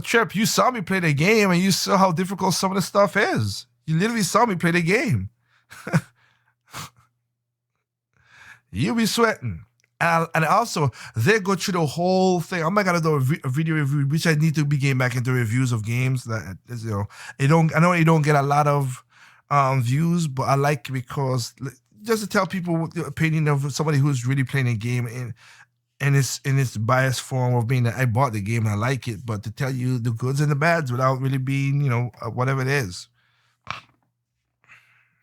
Trip, you saw me play the game, and you saw how difficult some of the stuff is. You literally saw me play the game. You be sweating. And also, they go through the whole thing. I'm not gonna do a video review, which I need to be getting back into reviews of games. That I know you don't get a lot of views, but I like it because just to tell people the opinion of somebody who's really playing a game in its biased form of being that I bought the game and I like it, but to tell you the goods and the bads without really being, whatever it is.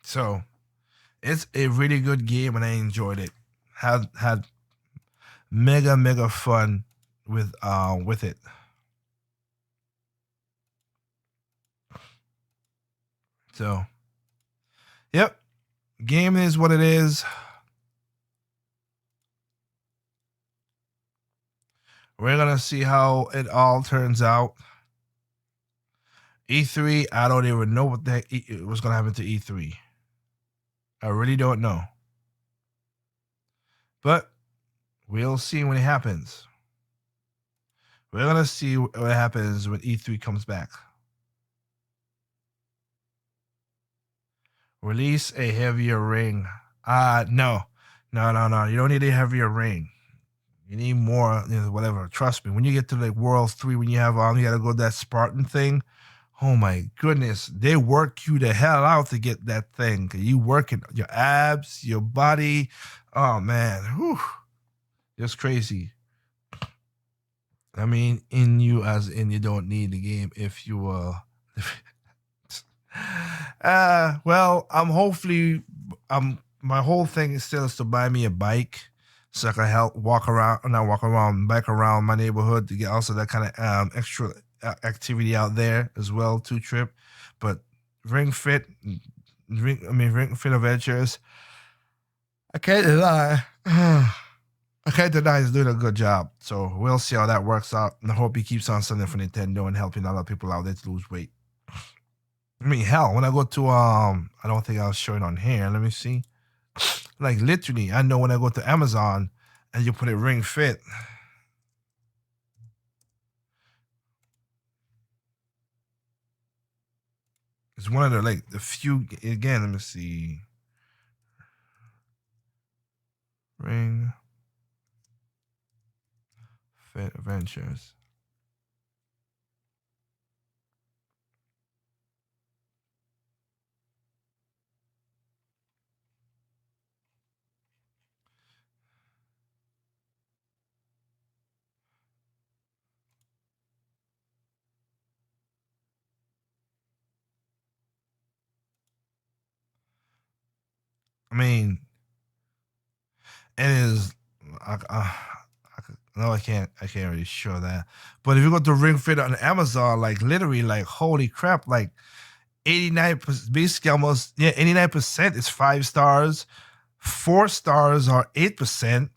So it's a really good game, and I enjoyed it. Had mega fun with it. So, yep. Game is what it is. We're gonna see how it all turns out. E3, I don't even know what the heck was gonna happen to E3. I really don't know. But we'll see when it happens. We're gonna see what happens when E3 comes back. Release a heavier ring. No. You don't need a heavier ring. You need more, whatever. Trust me. When you get to like World 3, when you have you gotta go that Spartan thing. Oh my goodness, they work you the hell out to get that thing. You working your abs, your body. Oh man, whew. Just crazy. I mean, in you as in you don't need the game if you well, my whole thing is still to buy me a bike so I can bike around my neighborhood to get also that kind of extra activity out there as well, too, Trip. But Ring Fit, Ring Fit Adventures. I can't deny. I can't deny he's doing a good job. So we'll see how that works out. And I hope he keeps on selling for Nintendo and helping other people out there to lose weight. I mean, hell, when I go to I don't think I'll show it on here. Let me see. Like literally, I know when I go to Amazon and you put it Ring Fit. It's one of the few, again, let me see. Ring Fit Adventures. I mean, it is. No, I can't. I can't really show that. But if you go to Ring Fit on Amazon, like literally, like holy crap, like 89%, basically almost 89% is 5 stars, 4 stars are 8%,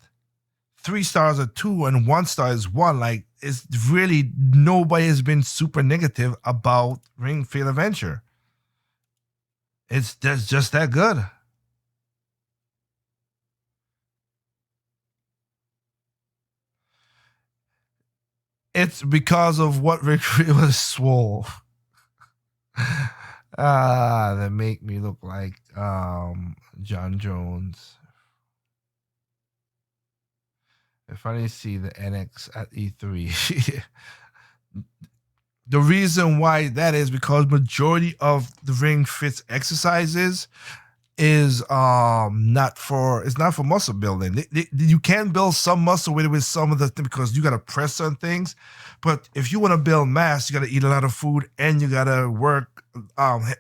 3 stars are 2, and 1 star is 1. Like it's really nobody has been super negative about Ring Fit Adventure. That's just that good. It's because of what Rick was swole. That make me look like John Jones. If I didn't see the NX at E3. The reason why that is because majority of the Ring Fit's exercises is not for muscle building. You can build some muscle with some of the things because you got to press certain things, but if you want to build mass, you got to eat a lot of food and you got to work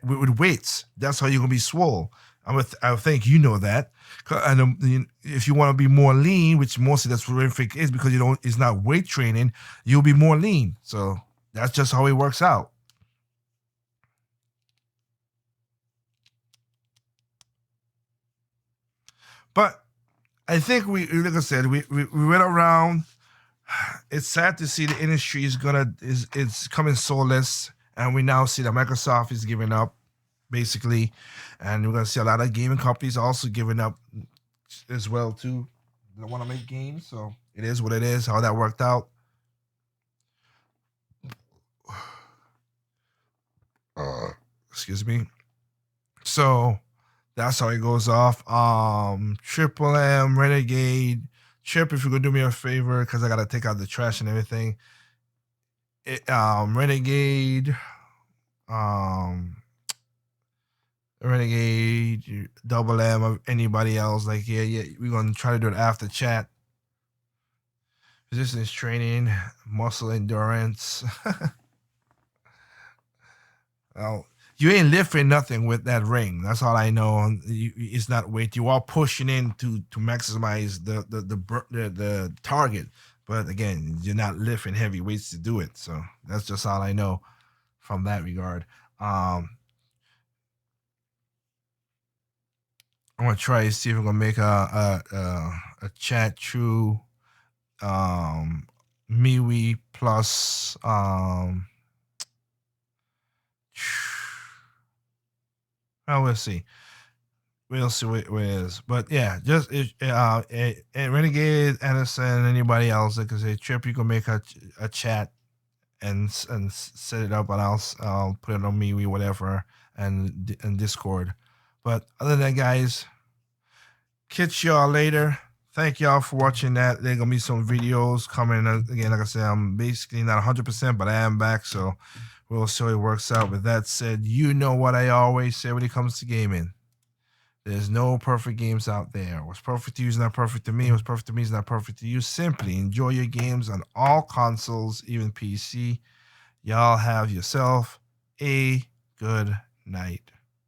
with weights. That's how you're gonna be swole. I think you know that. And if you want to be more lean, which mostly that's what Ring Fit is, because it's not weight training, you'll be more lean. So that's just how it works out. But I think like I said, we went around. It's sad to see the industry is coming soulless, and we now see that Microsoft is giving up, basically, and we're gonna see a lot of gaming companies also giving up as well too. They don't want to make games, so it is what it is. How that worked out. Excuse me. So that's how it goes off. Triple M, Renegade, Chip, if you could do me a favor, because I gotta take out the trash and everything. Renegade, Renegade, Double M, or anybody else. Like, yeah, we're gonna try to do it after chat. Resistance training, muscle endurance. Well, you ain't lifting nothing with that ring. That's all I know. It's not weight. You are pushing in to maximize the target, but again, you're not lifting heavy weights to do it. So that's just all I know from that regard. I'm gonna try to see if I'm gonna make a chat through MeWe plus well, we'll see. We'll see what it is. But yeah, just Renegade, Anderson, anybody else that can say Trip, you can make a chat and set it up, and I'll put it on MeWe, whatever, and Discord. But other than that, guys, catch y'all later. Thank y'all for watching that. There gonna be some videos coming again. Like I said, I'm basically not 100%, but I am back, so we'll see how it works out. With that said, you know what I always say when it comes to gaming. There's no perfect games out there. What's perfect to you is not perfect to me. What's perfect to me is not perfect to you. Simply enjoy your games on all consoles, even PC. Y'all have yourself a good night.